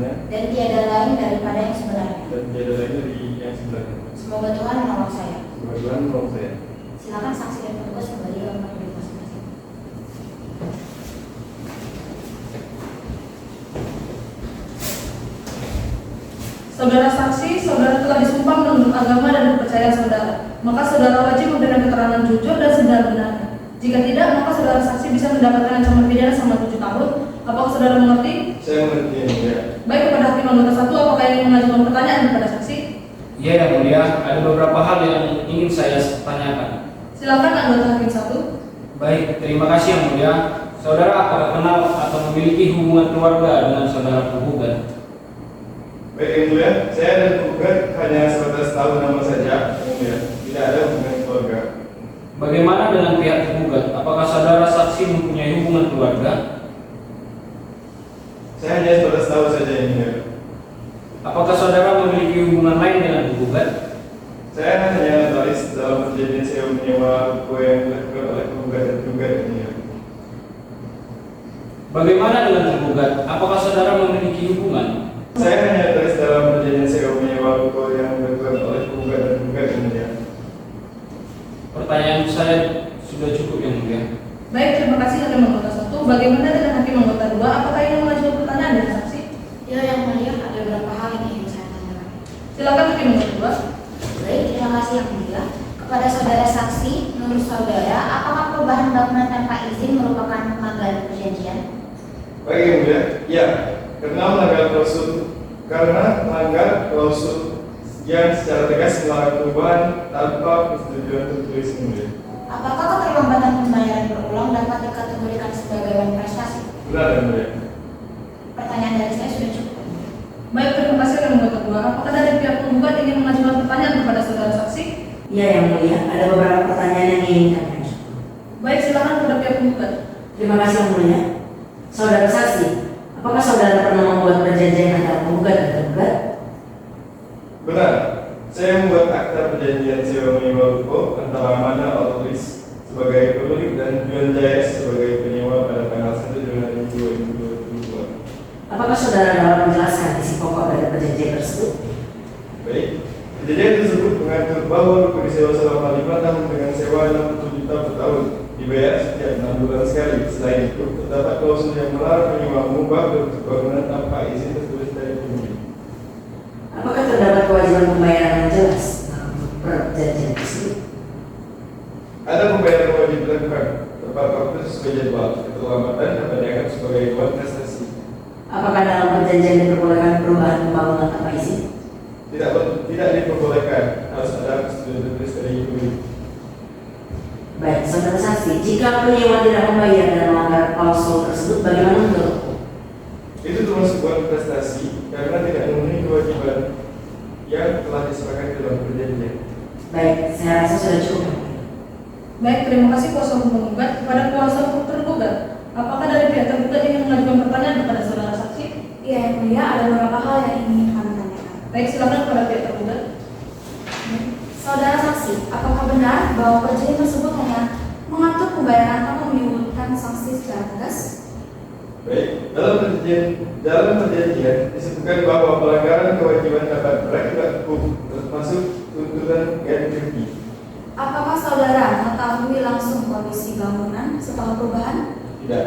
sebenarnya dan tiada lain daripada yang sebenarnya. dan tiada lain dari yang sebenarnya. Semoga Tuhan menolong saya. Semoga Tuhan menolong saya. Silakan saksi dan petugas kembali ke tempat duduk masing-masing. Saudara saksi, saudara telah disumpah menurut agama dan kepercayaan saudara. Maka saudara wajib memberikan keterangan jujur dan sebenar-benarnya. Jika tidak, maka saudara saksi bisa mendapatkan ancaman pidana selama 7 tahun. Apakah saudara mengerti? Saya mengerti yang mulia. Baik, kepada hakim anggota 1, apakah ingin mengajukan pertanyaan kepada saksi? Iya yang mulia, ada beberapa hal yang ingin saya tanyakan. Silakan anggota hakim 1. Baik, terima kasih yang mulia. Saudara apakah kenal atau memiliki hubungan keluarga dengan saudara penggugat? Baik yang mulia, saya dan penggugat hanya sebatas tahu nama saja, yang mulia. Tidak ada hubungan keluarga. Bagaimana dengan pihak penggugat? Apakah saudara saksi mempunyai hubungan keluarga? Saya hanya sebatas tahu saja, yang mulia. Apakah saudara memiliki hubungan lain dengan penggugat? Saya hanya notaris dalam perjanjian sewa menyewa buku yang dilakukan oleh penggugat dan penggugat, yang mulia. Bagaimana dengan penggugat? Apakah saudara memiliki hubungan? Saya hanya notaris dalam perjanjian sewa menyewa buku yang dilakukan oleh penggugat dan penggugat, yang mulia. Pertanyaan saya sudah cukup yang mulia. Baik, terima kasih hakim anggota 1. Bagaimana dengan hakim anggota 2? Apakah ingin mengajukan pertanyaan dari saksi? Ya, yang mulia, ada beberapa hal yang ingin saya tanyakan. Silakan hakim anggota 2. Baik, terima kasih yang mulia. Kepada saudara saksi, menurut saudara, apakah perubahan bangunan tanpa izin merupakan pelanggaran perjanjian? Baik yang mulia, ya, karena melanggar klausul yang secara tegas melarang perubahan tanpa persetujuan tertulis, yang mulia. Apakah keterlambatan pembayaran berulang dapat dikategorikan sebagai prestasi? Benar, yang mulia. Pertanyaan dari saya sudah cukup. Baik, terima kasih hakim anggota 2. Apakah dari pihak penggugat ingin mengajukan pertanyaan kepada saudara saksi? Iya yang mulia, ada beberapa pertanyaan yang ingin kami ajukan. Baik, silakan kepada pihak penggugat. Terima kasih yang mulia. Saudara saksi, apakah saudara pernah membuat perjanjian antara penggugat dan tergugat? Benar, saya membuat akta perjanjian sewa menyewa buku antara Mana Autoris sebagai pemilik dan Juan Jayes sebagai penyewa pada tanggal 1 Januari 2022. Apakah saudara dapat menjelaskan isi pokok dari perjanjian tersebut? Baik, perjanjian tersebut mengatur bahwa buku disewa selama 5 tahun dengan sewa 60 juta per tahun, dibayar setiap 6 bulan sekali. Selain itu, terdapat klausul yang melarang penyewa mengubah bentuk bangunan tanpa izin tertulis dari pemilik. Apakah terdapat kewajiban pembayaran yang jelas dalam perjanjian tersebut? Ada pembayaran wajib dilakukan tepat waktu sesuai jadwal. Keterlambatan dapat dianggap sebagai buat prestasi. Apakah dalam perjanjian diperbolehkan perubahan pembangunan tanpa izin? Tidak diperbolehkan, harus ada persetujuan tertulis dari pemilik. Baik, saudara saksi, jika penyewa tidak membayar dan melanggar klausul tersebut, bagaimana menurut? Itu termasuk buat prestasi karena tidak memenuhi kewajiban yang telah disepakati dalam perjanjian. Baik, saya rasa sudah cukup. Baik, terima kasih kuasa hukum penggugat. Kepada kuasa hukum tergugat, apakah dari pihak tergugat ingin mengajukan pertanyaan kepada saudara saksi? Iya, yang mulia, ada beberapa hal yang ingin kami tanyakan. Baik, silakan kepada pihak tergugat. Saudara saksi, apakah benar bahwa perjanjian tersebut hanya mengatur pembayaran tanpa menyebutkan sanksi secara tegas? Baik, dalam perjanjian disebutkan bahwa pelanggaran kewajiban dapat berakibat hukum, termasuk tuntutan ganti rugi. Apakah saudara mengetahui langsung kondisi bangunan setelah perubahan? Tidak,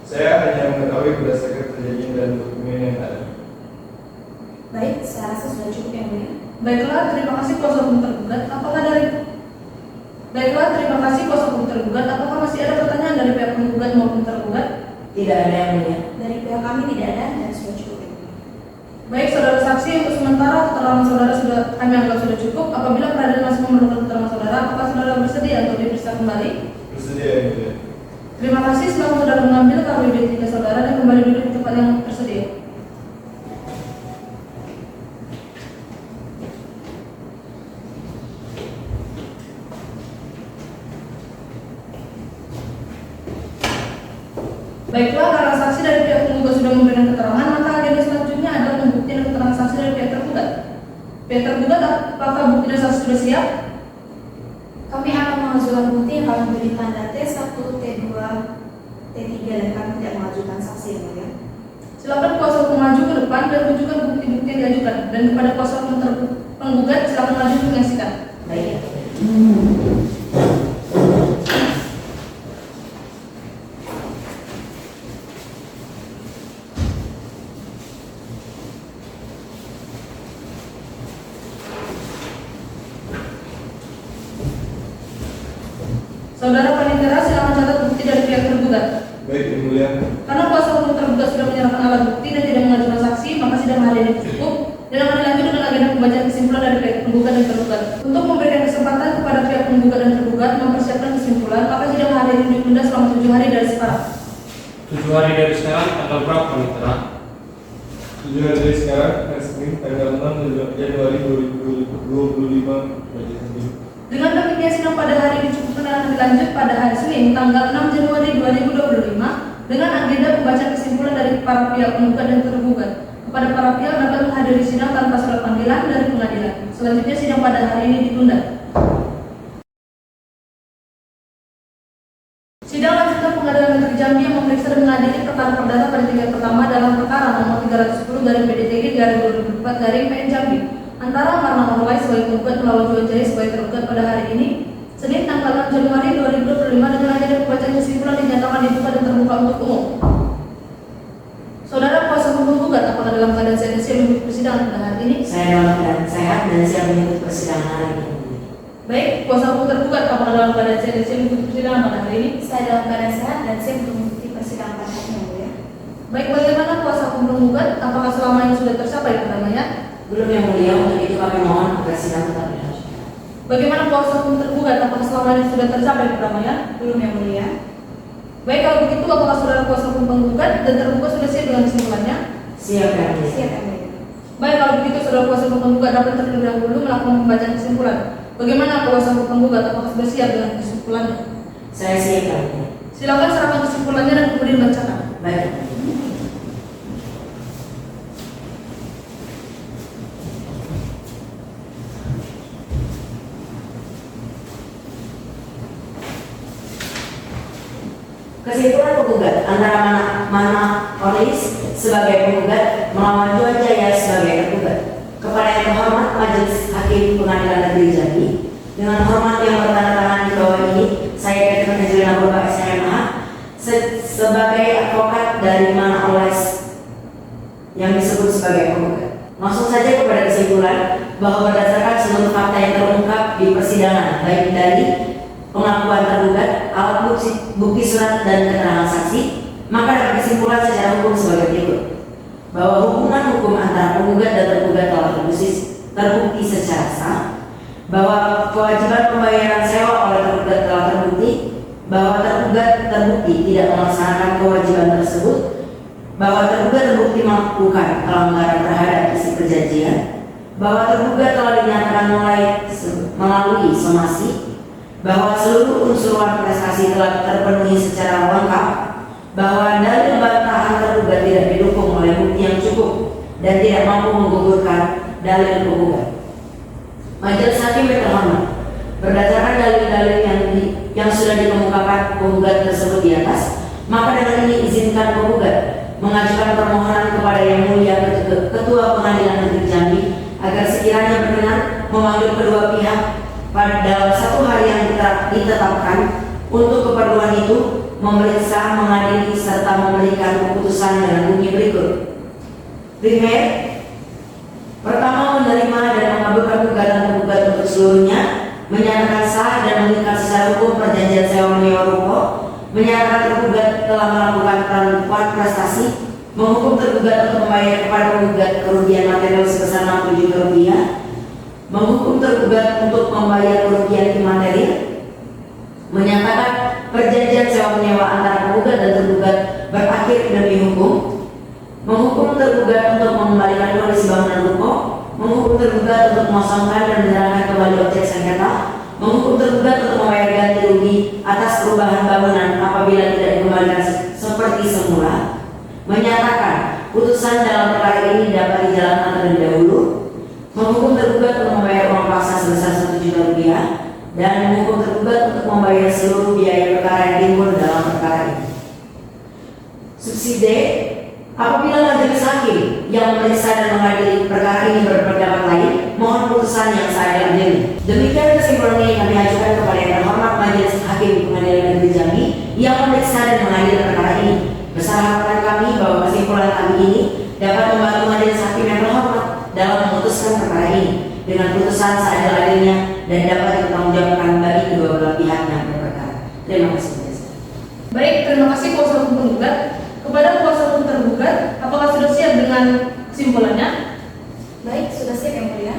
saya hanya mengetahui berdasarkan perjanjian dan dokumen yang ada. Baik, saya rasa sudah cukup yang mulia. Baiklah, terima kasih kuasa hukum tergugat. Terima kasih kuasa hukum tergugat. Apakah masih ada pertanyaan dari pihak penggugat maupun tergugat? Tidak ada yang mulia. Dari pihak kami tidak ada dan sudah cukup yang mulia. Baik, saudara saksi, untuk sementara keterangan saudara kami anggap sudah cukup. Apabila peradilan masih memerlukan keterangan saudara, apakah saudara bersedia untuk diperiksa kembali? Bersedia, yang mulia. Terima kasih. Setelah saudara mengambil kartu identitas saudara dan kembali duduk di tempat yang tersedia. Baiklah, karena saksi dari pihak penggugat sudah memberikan keterangan, maka agenda selanjutnya adalah pembuktian keterangan saksi dari pihak tergugat. Pihak tergugat, apakah bukti dan saksi sudah siap? Kami akan mengajukan bukti yang kami beri tanda T1, T2, T3 dan kami tidak mengajukan saksi yang mulia. Silakan kuasa hukum maju ke depan dan tunjukkan bukti-bukti yang diajukan. Dan kepada kuasa hukum penggugat silakan maju untuk menyaksikan. Baik. Saudara Panitera silakan catat bukti dari pihak tergugat. Baik, Yang Mulia. Karena kuasa hukum tergugat sudah menyerahkan alat bukti dan tidak mengajukan saksi, maka sidang hari ini cukup dan akan dilanjut dengan agenda pembacaan kesimpulan dari pihak penggugat dan tergugat. Untuk memberikan kesempatan kepada pihak penggugat dan tergugat mempersiapkan kesimpulan, maka sidang hari ini ditunda selama 7 hari dari sekarang. 7 hari dari sekarang tanggal berapa Panitera? 7 hari dari sekarang, hari Senin, tanggal 6 Januari 2025. Dengan demikian sidang pada hari ini cukup dan akan dilanjut pada hari Senin tanggal 6 Januari 2025 dengan agenda pembacaan kesimpulan dari para pihak penggugat dan tergugat. Kepada para pihak dapat menghadiri sidang tanpa surat panggilan dari pengadilan. Selanjutnya sidang pada hari ini ditunda. Sidang lanjutan Pengadilan Negeri Jambi yang memeriksa dan mengadili perkara perdata pada tingkat pertama dalam perkara nomor 310 dari PDTG garing 2004 garing PN Jambi antara Marna Orway sebagai penggugat melawan Juan Jaya sebagai tergugat pada hari ini Senin tanggal 6 Januari 2025 dengan agenda pembacaan kesimpulan dinyatakan dibuka dan terbuka untuk umum. Saudara kuasa hukum penggugat apakah dalam keadaan sehat dan siap mengikuti persidangan pada hari ini? Saya dalam keadaan sehat dan siap mengikuti persidangan hari ini. Baik, kuasa hukum tergugat apakah dalam keadaan sehat dan siap mengikuti persidangan pada hari ini? Saya dalam keadaan sehat dan siap untuk mengikuti persidangan pada hari ini, Yang Mulia. Baik, bagaimana kuasa hukum penggugat? Apakah selama ini sudah tercapai perdamaian? Belum, Yang Mulia. Untuk itu kami mohon agar sidang tetap dilanjutkan. Bagaimana kuasa hukum tergugat? Apakah selama ini sudah tercapai perdamaian? Belum, Yang Mulia. Baik, kalau begitu apakah saudara kuasa hukum penggugat dan tergugat sudah siap dengan kesimpulannya? Siap, Yang Mulia. Siap, Yang Mulia. Baik, kalau begitu saudara kuasa hukum penggugat dapat terlebih dahulu melakukan pembacaan kesimpulan. Bagaimana kuasa hukum penggugat? Apakah sudah siap dengan kesimpulannya? Saya siap, Yang Mulia. Silakan serahkan kesimpulannya dan kemudian bacakan. Baik. Kesimpulan penggugat antara Mana Orlis sebagai penggugat melawan Juan Jaya sebagai tergugat. Kepada yang terhormat Majelis Hakim Pengadilan Negeri Jambi, dengan hormat yang bertanda tangan di bawah ini, saya Catherine Angelina Purba SMH sebagai advokat dari Mana Orlis yang disebut sebagai penggugat. Langsung saja kepada kesimpulan bahwa berdasarkan seluruh fakta yang terungkap di persidangan, baik dari pengakuan tergugat, alat bukti surat dan keterangan saksi, maka dapat disimpulkan secara hukum sebagai berikut: bahwa hubungan hukum antara penggugat dan tergugat telah terbukti secara sah, bahwa kewajiban pembayaran sewa oleh tergugat telah terbukti, bahwa tergugat terbukti tidak melaksanakan kewajiban tersebut, bahwa tergugat terbukti melakukan pelanggaran terhadap isi perjanjian, bahwa tergugat telah dinyatakan melalui somasi, bahwa seluruh unsur prestasi telah terpenuhi secara lengkap, bahwa dalil bantahan tergugat tidak didukung oleh bukti yang cukup dan tidak mampu menggugurkan dalil penggugat. Majelis Hakim yang terhormat, berdasarkan dalil-dalil yang sudah dikemukakan penggugat tersebut di atas, maka dengan ini izinkan penggugat mengajukan permohonan kepada Yang Mulia Ketua Pengadilan Negeri Jambi agar sekiranya berkenan memanggil kedua pihak pada dalam 1 hari yang ditetapkan untuk keperluan itu, memeriksa, mengadili, serta memberikan keputusan dengan bunyi berikut. Primer, pertama, menerima dan mengabulkan gugatan penggugat untuk seluruhnya, menyatakan sah dan mengikat secara hukum perjanjian sewa menyewa ruko, menyatakan tergugat telah melakukan pembukuan prestasi, menghukum tergugat untuk membayar kepada penggugat kerugian material sebesar 60 juta rupiah, menghukum tergugat untuk membayar kerugian imaterial, menyatakan perjanjian sewa menyewa antara penggugat dan tergugat berakhir demi hukum, menghukum tergugat untuk mengembalikan kondisi bangunan ruko, menghukum tergugat untuk mengosongkan dan menyerahkan kembali objek sengketa, menghukum tergugat untuk membayar ganti rugi atas perubahan bangunan apabila tidak dikembalikan seperti semula, menyatakan putusan dalam perkara ini dapat dijalankan terlebih dahulu, menghukum tergugat untuk membayar uang paksa sebesar 1 juta rupiah, dan menghukum tergugat untuk membayar seluruh biaya perkara yang timbul dalam perkara ini. Subsidi, apabila yang memeriksa dan mengadili perkara ini berpendapat lain, mohon putusan yang seadil-adilnya. Demikian kesimpulan yang kami ajukan kepada yang terhormat Majelis Hakim Pengadilan Negeri Jambi yang memeriksa dan mengadili perkara ini. Besar harapan kami bahwa kesimpulan kami ini dapat membantu Majelis Hakim yang terhormat dalam memutuskan perkara ini dengan putusan seadil-adilnya dan dapat dipertanggungjawabkan bagi kedua belah pihak yang berperkara. Terima kasih. Baik, terima kasih kuasa hukum penggugat. Kepada kuasa hukum tergugat, apakah sudah siap dengan kesimpulannya? Baik, sudah siap yang mulia.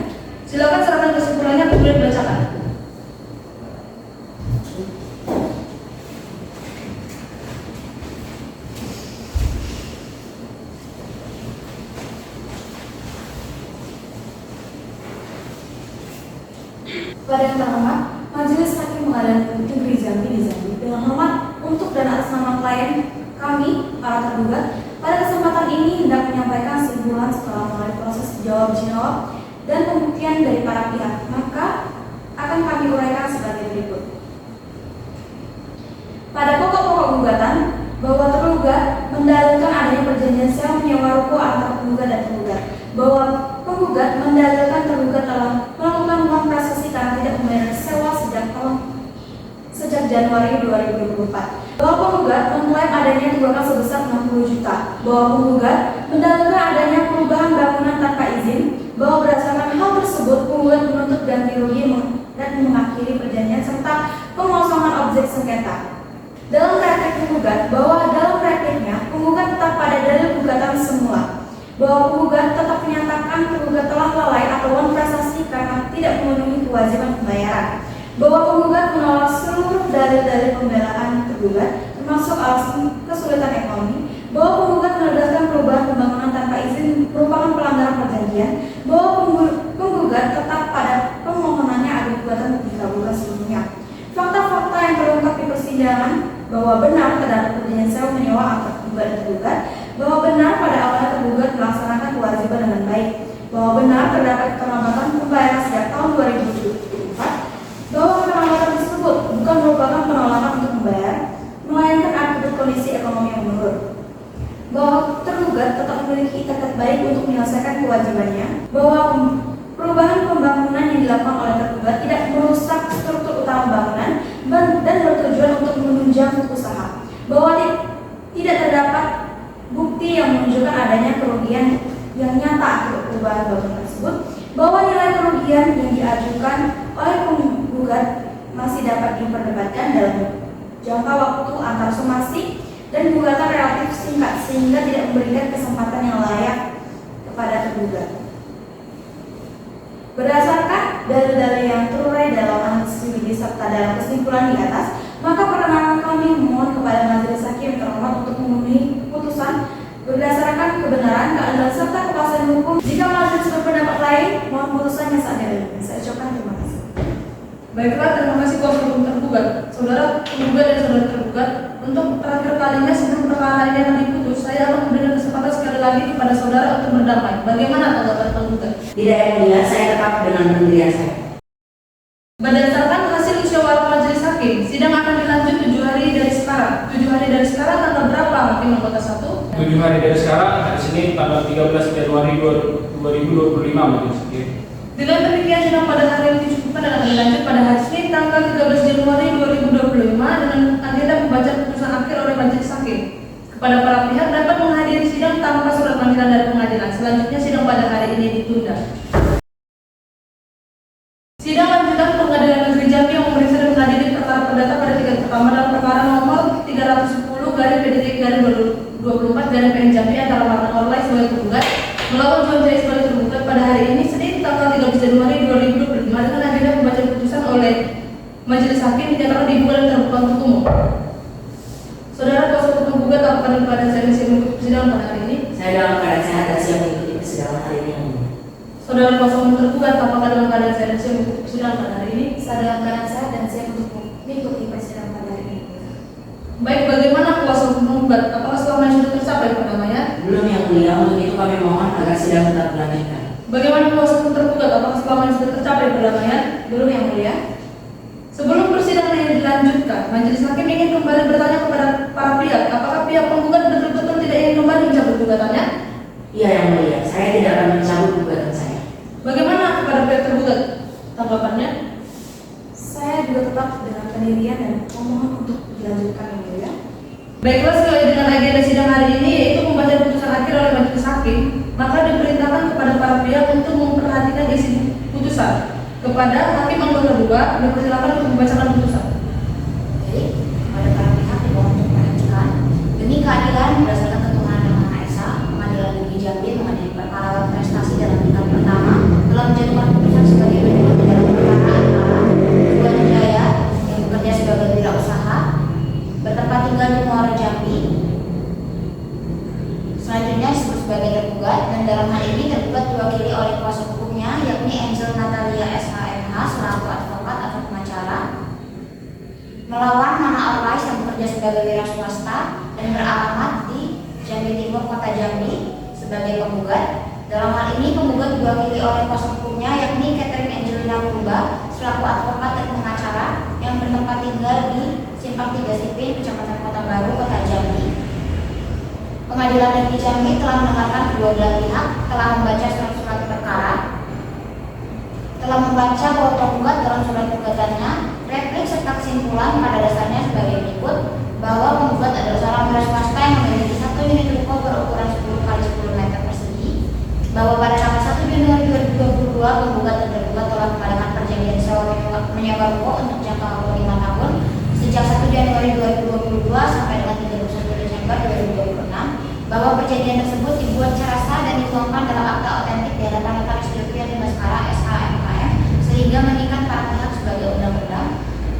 Silakan serahkan kesimpulannya, kemudian dibacakan. Kepada yang terhormat, Majelis Hakim Pengadilan Negeri Jambi dengan hormat untuk dan atas nama klien kami, para tergugat, pada kesempatan ini hendak menyampaikan kesimpulan setelah melalui proses jawab-jawab dan pembuktian dari para pihak, maka akan kami uraikan sebagai berikut. Pada pokok-pokok gugatan, bahwa tergugat mendalilkan adanya perjanjian sewa menyewa ruko antara penggugat dan tergugat, bahwa penggugat mendalilkan tergugat telah melakukan uang prestasi karena tidak membayar sewa sejak Januari 2024. Bahwa penggugat mengklaim adanya tunggakan sebesar 60 juta. Bahwa penggugat mendalilkan adanya perubahan bangunan tanpa izin. Bahwa berdasarkan hal tersebut penggugat menuntut ganti rugi dan mengakhiri perjanjian serta pengosongan objek sengketa. Dalam praktek penggugat, bahwa dalam prakteknya penggugat tetap pada dalil gugatan semula. Bahwa penggugat tetap menyatakan penggugat telah lalai atau uang prestasi karena tidak memenuhi kewajiban pembayaran. Bahwa penggugat menolak seluruh dalil-dalil pembelaan tergugat, termasuk alasan kesulitan ekonomi. Bahwa penggugat menegaskan perubahan pembangunan tanpa izin merupakan pelanggaran perjanjian. Bahwa penggugat tetap pada permohonannya agar gugatan dikabulkan seluruhnya. Fakta-fakta yang terungkap di persidangan bahwa benar terdapat perjanjian sewa menyewa antara penggugat dan tergugat, bahwa benar pada awalnya tergugat melaksanakan kewajiban dengan baik, bahwa benar terdapat keterlambatan pembayaran sejak tahun 2024, bahwa keterlambatan tersebut bukan merupakan penolakan untuk membayar, melainkan akibat kondisi ekonomi yang menurun, bahwa tergugat tetap memiliki itikat baik untuk menyelesaikan kewajibannya, bahwa perubahan pembangunan yang dilakukan oleh tergugat tidak merusak struktur utama bangunan dan bertujuan untuk menunjang usaha, bahwa tidak terdapat bukti yang menunjukkan adanya kerugian yang nyata akibat perubahan bangunan tersebut, bahwa nilai kerugian yang diajukan oleh penggugat masih dapat diperdebatkan dalam jangka waktu antar somasi dan gugatan relatif singkat sehingga tidak memberikan kesempatan yang layak kepada tergugat. Berdasarkan dalil-dalil yang terurai dalam analisis yuridis serta dalam kesimpulan di atas, maka perkenankan kami memohon kepada Majelis Hakim terhormat untuk memenuhi putusan berdasarkan kebenaran, keadilan serta kepastian hukum. Jika majelis berpendapat lain, mohon putusannya seadil-adilnya. Saya ucapkan terima kasih. Baiklah, terima kasih kuasa hukum tergugat. Saudara penggugat dan saudara tergugat, untuk terakhir kalinya sebelum perkara ini akan diputus, saya akan memberikan kesempatan sekali lagi kepada saudara untuk berdamai. Bagaimana tanggapan penggugat? Tidak yang mulia, saya tetap dengan pendirian saya. Berdasarkan hasil musyawarah majelis hakim, sidang akan dilanjut 7 hari dari sekarang. 7 hari dari sekarang tanggal berapa hakim anggota 1? 7 hari dari sekarang, hari Senin tanggal 13 Januari 2025 Majelis Hakim. Dengan demikian sidang pada hari ini dicukupkan dan akan dilanjut pada hari Senin tanggal 13 Januari 2025 dengan agenda pembacaan putusan akhir oleh majelis hakim. Kepada para pihak dapat menghadiri sidang tanpa surat panggilan dari pengadilan. Selanjutnya sidang pada hari ini ditunda. Sidang lanjutan Pengadilan Negeri Jambi yang memeriksa dan mengadili perkara perdata pada tingkat pertama dalam perkara nomor 310/PDT/2024 PN Jambi antara Martin Orlai sebagai tergugat melawan John Jaya sebagai tergugat pada hari ini Senin tanggal 13 Januari 2025 dengan agenda pembacaan putusan oleh majelis hakim dinyatakan dibuka dan terbuka untuk umum. Saudara kuasa hukum penggugat, apakah dalam keadaan saya siap mengikuti persidangan pada hari ini? Saya dalam keadaan sehat dan siap mengikuti persidangan hari ini. Saudara kuasa hukum tergugat, apakah dalam keadaan saya siap mengikuti persidangan pada hari ini? Saya dalam keadaan sehat dan siap untuk mengikuti persidangan pada hari ini. Baik, bagaimana kuasa hukum penggugat? Apakah selama ini sudah tercapai perdamaian? Belum yang mulia, untuk itu kami mohon agar sidang tetap dilanjutkan. Bagaimana kuasa hukum tergugat? Apakah selama ini sudah tercapai perdamaian? Belum yang mulia. Sebelum persidangan ini dilanjutkan, majelis hakim ingin kembali bertanya kepada para pihak, apakah pihak penggugat betul-betul tidak ingin kembali mencabut gugatannya? Iya yang mulia, saya akan mencabut gugatan saya. Bagaimana kepada pihak tergugat? Tanggapannya? Saya juga tetap dengan pendirian dan memohon untuk dilanjutkan yang mulia. Baiklah, sesuai dengan agenda sidang hari ini yaitu membaca putusan akhir oleh majelis hakim, maka diperintahkan kepada para pihak untuk memperhatikan isi putusan. Kepada hakim anggota 2, dipersilakan untuk membacakan putusan. Baik, kepada para pihak dimohon untuk perhatikan demi keadilan berdasarkan ketuhanan yang Maha Esa, Pengadilan Negeri Jambi mengadili perkara prestasi dalam tingkat pertama telah menjatuhkan putusan sebagai berikut dalam perkara antara Tuan Jaya yang bekerja sebagai wirausaha bertempat tinggal di Muara Jambi. Selanjutnya disebut sebagai tergugat, dan dalam hal ini tergugat diwakili oleh kuasa hukumnya yakni Angel Natalia SHMH selaku advokat atau pengacara melawan Mana Orlais yang bekerja sebagai wira swasta dan beralamat di Jambi Timur, Kota Jambi sebagai penggugat. Dalam hal ini penggugat diwakili oleh kuasa hukumnya yakni Catherine Angelina Purba selaku advokat dan pengacara yang bertempat tinggal di Simpang 3 Sipin, Kecamatan Kota Baru, Kota Jambi. Pengadilan Negeri Jambi telah mendengarkan kedua belah pihak, telah membaca surat-surat perkara, telah membaca bahwa penggugat dalam surat gugatannya replik serta kesimpulan pada dasarnya sebagai berikut, bahwa penggugat adalah seorang wira swasta yang memiliki 1 unit ruko berukuran 10 x 10 meter persegi, bahwa pada tanggal 1 Januari 2022 penggugat dan tergugat telah mengadakan perjanjian sewa menyewa ruko untuk jangka waktu 5 tahun sejak 1 Januari 2022 sampai dengan 31 Desember 2026, bahwa perjanjian tersebut dibuat secara sah dan dituangkan dalam akta otentik di hadapan Notaris Sylvia Baskara SHMKM sehingga mengikat para pihak sebagai undang-undang,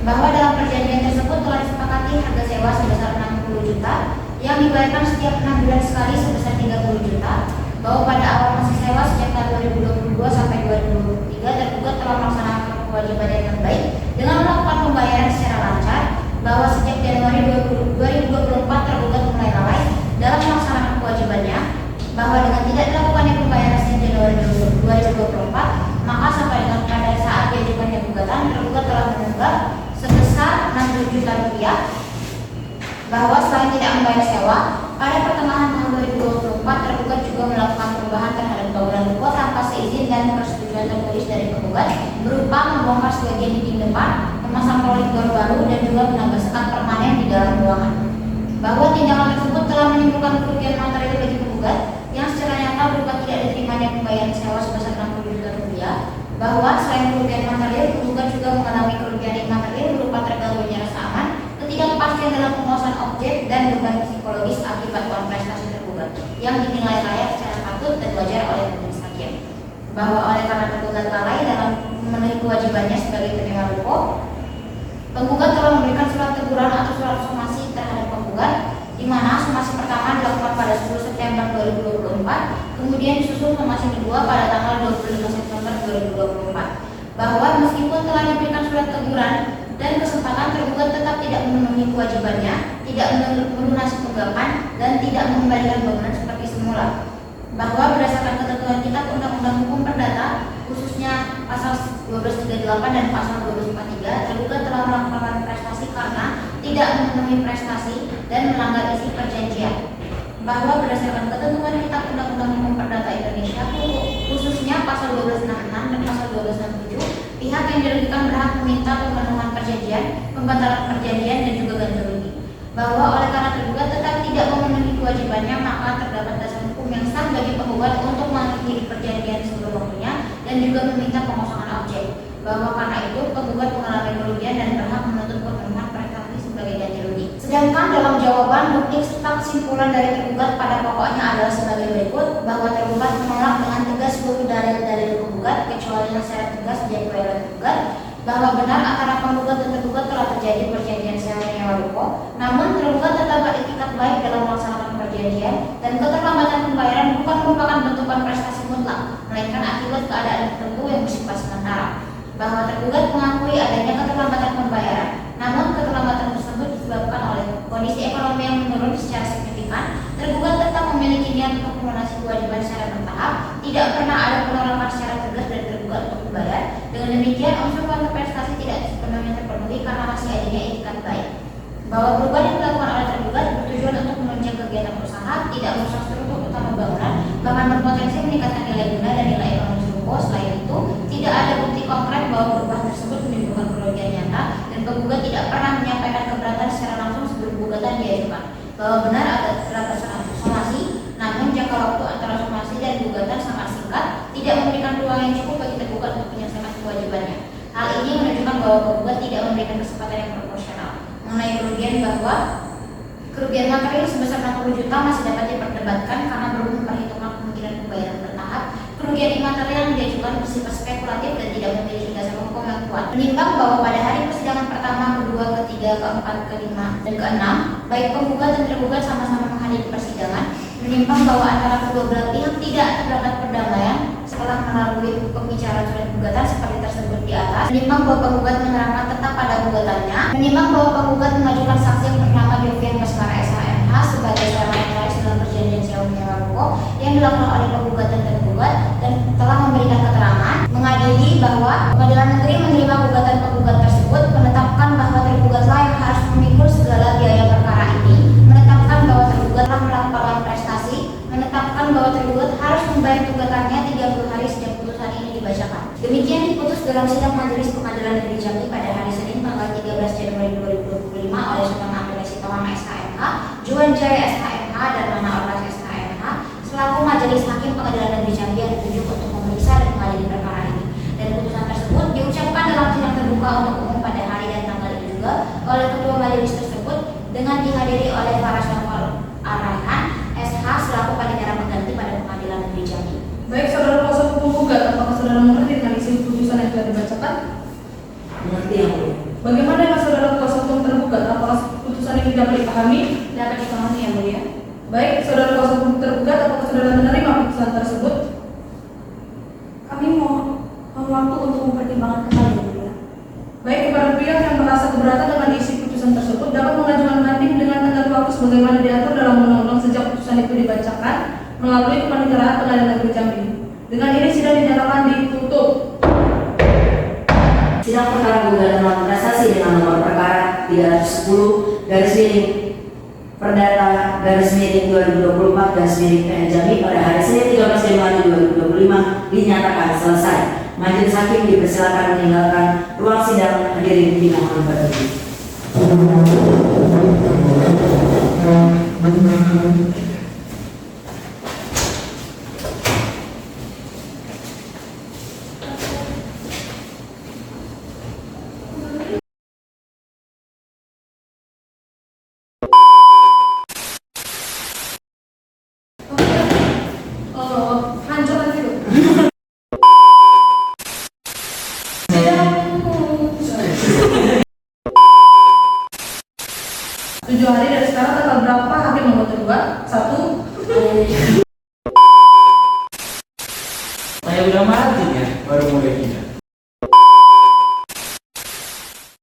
bahwa dalam perjanjian tersebut telah disepakati harga sewa sebesar 60 juta yang dibayarkan setiap 6 bulan sekali sebesar 30 juta, bahwa pada awal masa sewa sejak tahun 2022 sampai 2023 tergugat telah melaksanakan kewajibannya dengan baik dengan melakukan pembayaran secara lancar, bahwa sejak Januari 2024 tergugat mulai lalai dalam melaksanakan kewajibannya, bahwa dengan tidak dilakukannya pembayaran sejak Januari 2024 maka sampai dengan pada saat diajukannya gugatan tergugat telah menunggak sebesar 60 juta rupiah, bahwa selain tidak membayar sewa pada pertengahan tahun 2024 tergugat juga melakukan perubahan terhadap bangunan ruko tanpa seizin dan persetujuan tertulis dari penggugat berupa membongkar sebagian dinding depan, memasang proyektor baru dan juga menambah sekat permanen di dalam ruangan, bahwa tindakan tersebut telah menimbulkan kerugian material bagi penggugat yang secara nyata berupa tidak diterimanya pembayaran sewa sebesar 60 juta rupiah, bahwa selain kerugian material penggugat juga mengalami kerugian imaterial berupa terganggunya rasa aman, ketidakpastian dalam penguasaan objek dan beban psikologis akibat prestasi tergugat yang dinilai layak secara patut dan wajar oleh majelis hakim, bahwa oleh karena tergugat lalai dalam memenuhi kewajibannya sebagai penyewa ruko, penggugat telah memberikan surat teguran atau surat somasi terhadap penggugat, di mana somasi pertama dilakukan pada 10 September 2024, kemudian disusul somasi kedua pada tanggal 25 September 2024, bahwa meskipun telah diberikan surat teguran dan kesempatan, tergugat tetap tidak memenuhi kewajibannya, tidak melunasi tunggakan dan tidak mengembalikan bangunan seperti semula, bahwa berdasarkan ketentuan Kitab Undang-Undang Hukum Perdata khususnya pasal 1238 dan pasal 1243, tergugat telah melakukan prestasi karena tidak memenuhi prestasi dan melanggar isi perjanjian, bahwa berdasarkan ketentuan Kitab Undang-Undang Hukum Perdata Indonesia khususnya pasal 1266 dan pasal 1267, pihak yang dirugikan berhak meminta pemenuhan perjanjian, pembatalan perjanjian dan juga ganti rugi, bahwa oleh karena tergugat tetap tidak memenuhi kewajibannya maka terdapat dasar hukum yang sah bagi penggugat untuk mengakhiri perjanjian sebelum waktunya dan juga meminta pengosongan objek, bahwa karena itu penggugat mengalami kerugian dan berhak menuntut pemenuhan prestasi sebagai ganti rugi. Sedangkan dalam jawaban bukti serta kesimpulan dari tergugat pada pokoknya adalah sebagai berikut, bahwa tergugat menolak dengan tegas seluruh dalil-dalil penggugat kecuali yang secara tegas diakui oleh tergugat, bahwa benar antara penggugat dan tergugat telah terjadi perjanjian sewa menyewa ruko, namun tergugat tetap beretikat baik dalam melaksanakan perjanjian dan keterlambatan pembayaran bukan merupakan bentukan prestasi mutlak, melainkan akibat keadaan tertentu yang bersifat sementara, bahwa tergugat mengakui adanya keterlambatan pembayaran, namun keterlambatan tersebut disebabkan oleh kondisi ekonomi yang menurun secara signifikan. Tergugat tetap memiliki niat untuk melunasi kewajiban secara bertahap, tidak pernah ada penolakan secara tegas dari tergugat untuk membayar. Dengan demikian unsur faktor prestasi tidak sepenuhnya terpenuhi karena masih adanya etikat baik, bahwa perubahan yang dilakukan oleh tergugat bertujuan untuk menunjang kegiatan usaha, tidak merusak struktur utama bangunan, bahkan berpotensi meningkatkan nilai bahwa penggugat tidak memberikan kesempatan yang proporsional. Mengenai kerugian bahwa kerugian material sebesar 60 juta masih dapat diperdebatkan karena belum memperhitungkan kemungkinan pembayaran bertahap. Kerugian imaterial yang diajukan bersifat spekulatif dan tidak memiliki dasar hukum yang kuat. Menimbang bahwa pada hari persidangan pertama, kedua, ketiga, keempat, kelima, dan keenam, baik penggugat dan tergugat sama-sama menghadiri persidangan. Menimbang bahwa antara kedua belah pihak tidak terdapat perdamaian setelah melalui pembicaraan surat gugatan seperti tersebut di atas. Menimbang bahwa penggugat menerangkan tetap pada gugatannya. Menimbang bahwa penggugat mengajukan saksi yang bernama Jovian Basmara SHMH sebagai seorang notaris dalam perjanjian sewa menyewa ruko yang dilakukan oleh penggugat dan tergugat dan telah memberikan keterangan mengadili bahwa Pengadilan Negeri menerima gugatan penggugat tersebut, menetapkan bahwa tergugatlah yang harus memikul segala biaya perkara ini, menetapkan bahwa tergugat telah melakukan prestasi, menetapkan bahwa tergugat harus membayar gugatannya 30 hari sejak putusan ini dibacakan. Demikian diputus dalam sidang Majelis Pengadilan Negeri Jambi pada hari Senin tanggal 13 Januari 2025 oleh Sultan Abdullah Sitohang SHMH, Juan Jaya SHMH, dan Mana Orlas SHMH selaku Majelis Hakim Pengadilan Negeri Jambi yang ditunjuk untuk memeriksa dan mengadili perkara ini. Dan putusan tersebut diucapkan dalam sidang terbuka untuk umum pada hari dan tanggal itu juga oleh Ketua Majelis tersebut dengan dihadiri oleh Faras Novel Araihan SH selaku panitia pengganti pada Pengadilan Negeri Jambi. Baik, saudara kuasa hukum gugat, apakah saudara mengerti dengan isi putusan yang telah dibacakan? Mengerti yang mulia. Bagaimana dengan saudara kuasa hukum tergugat? Apakah putusan ini dapat dipahami? Dapat dipahami yang mulia. Baik, saudara kuasa hukum tergugat, apakah saudara menerima putusan tersebut? Kami mohon waktu untuk mempertimbangkan kembali yang mulia. Baik, kepada pihak yang merasa keberatan dengan isi putusan tersebut dapat mengajukan banding dengan tenggat waktu sebagaimana diatur dalam undang-undang sejak putusan itu dibacakan melalui Kepaniteraan Pengadilan Negeri Jambi. Dengan ini sidang dinyatakan ditutup. Sidang perkara gugatan lawan prestasi dengan nomor perkara 310 garis miring Perdata garis miring 2024 garis miring PN Jambi pada hari Senin 13 Januari 2025 dinyatakan selesai. Majelis Hakim dipersilakan meninggalkan ruang sidang. Hadirin dimohon berdiri. Hancur lagi tuh. 7 hari dari sekarang tanggal berapa hakim nomor kedua? 1. Saya udah mati ya, baru mulai kita.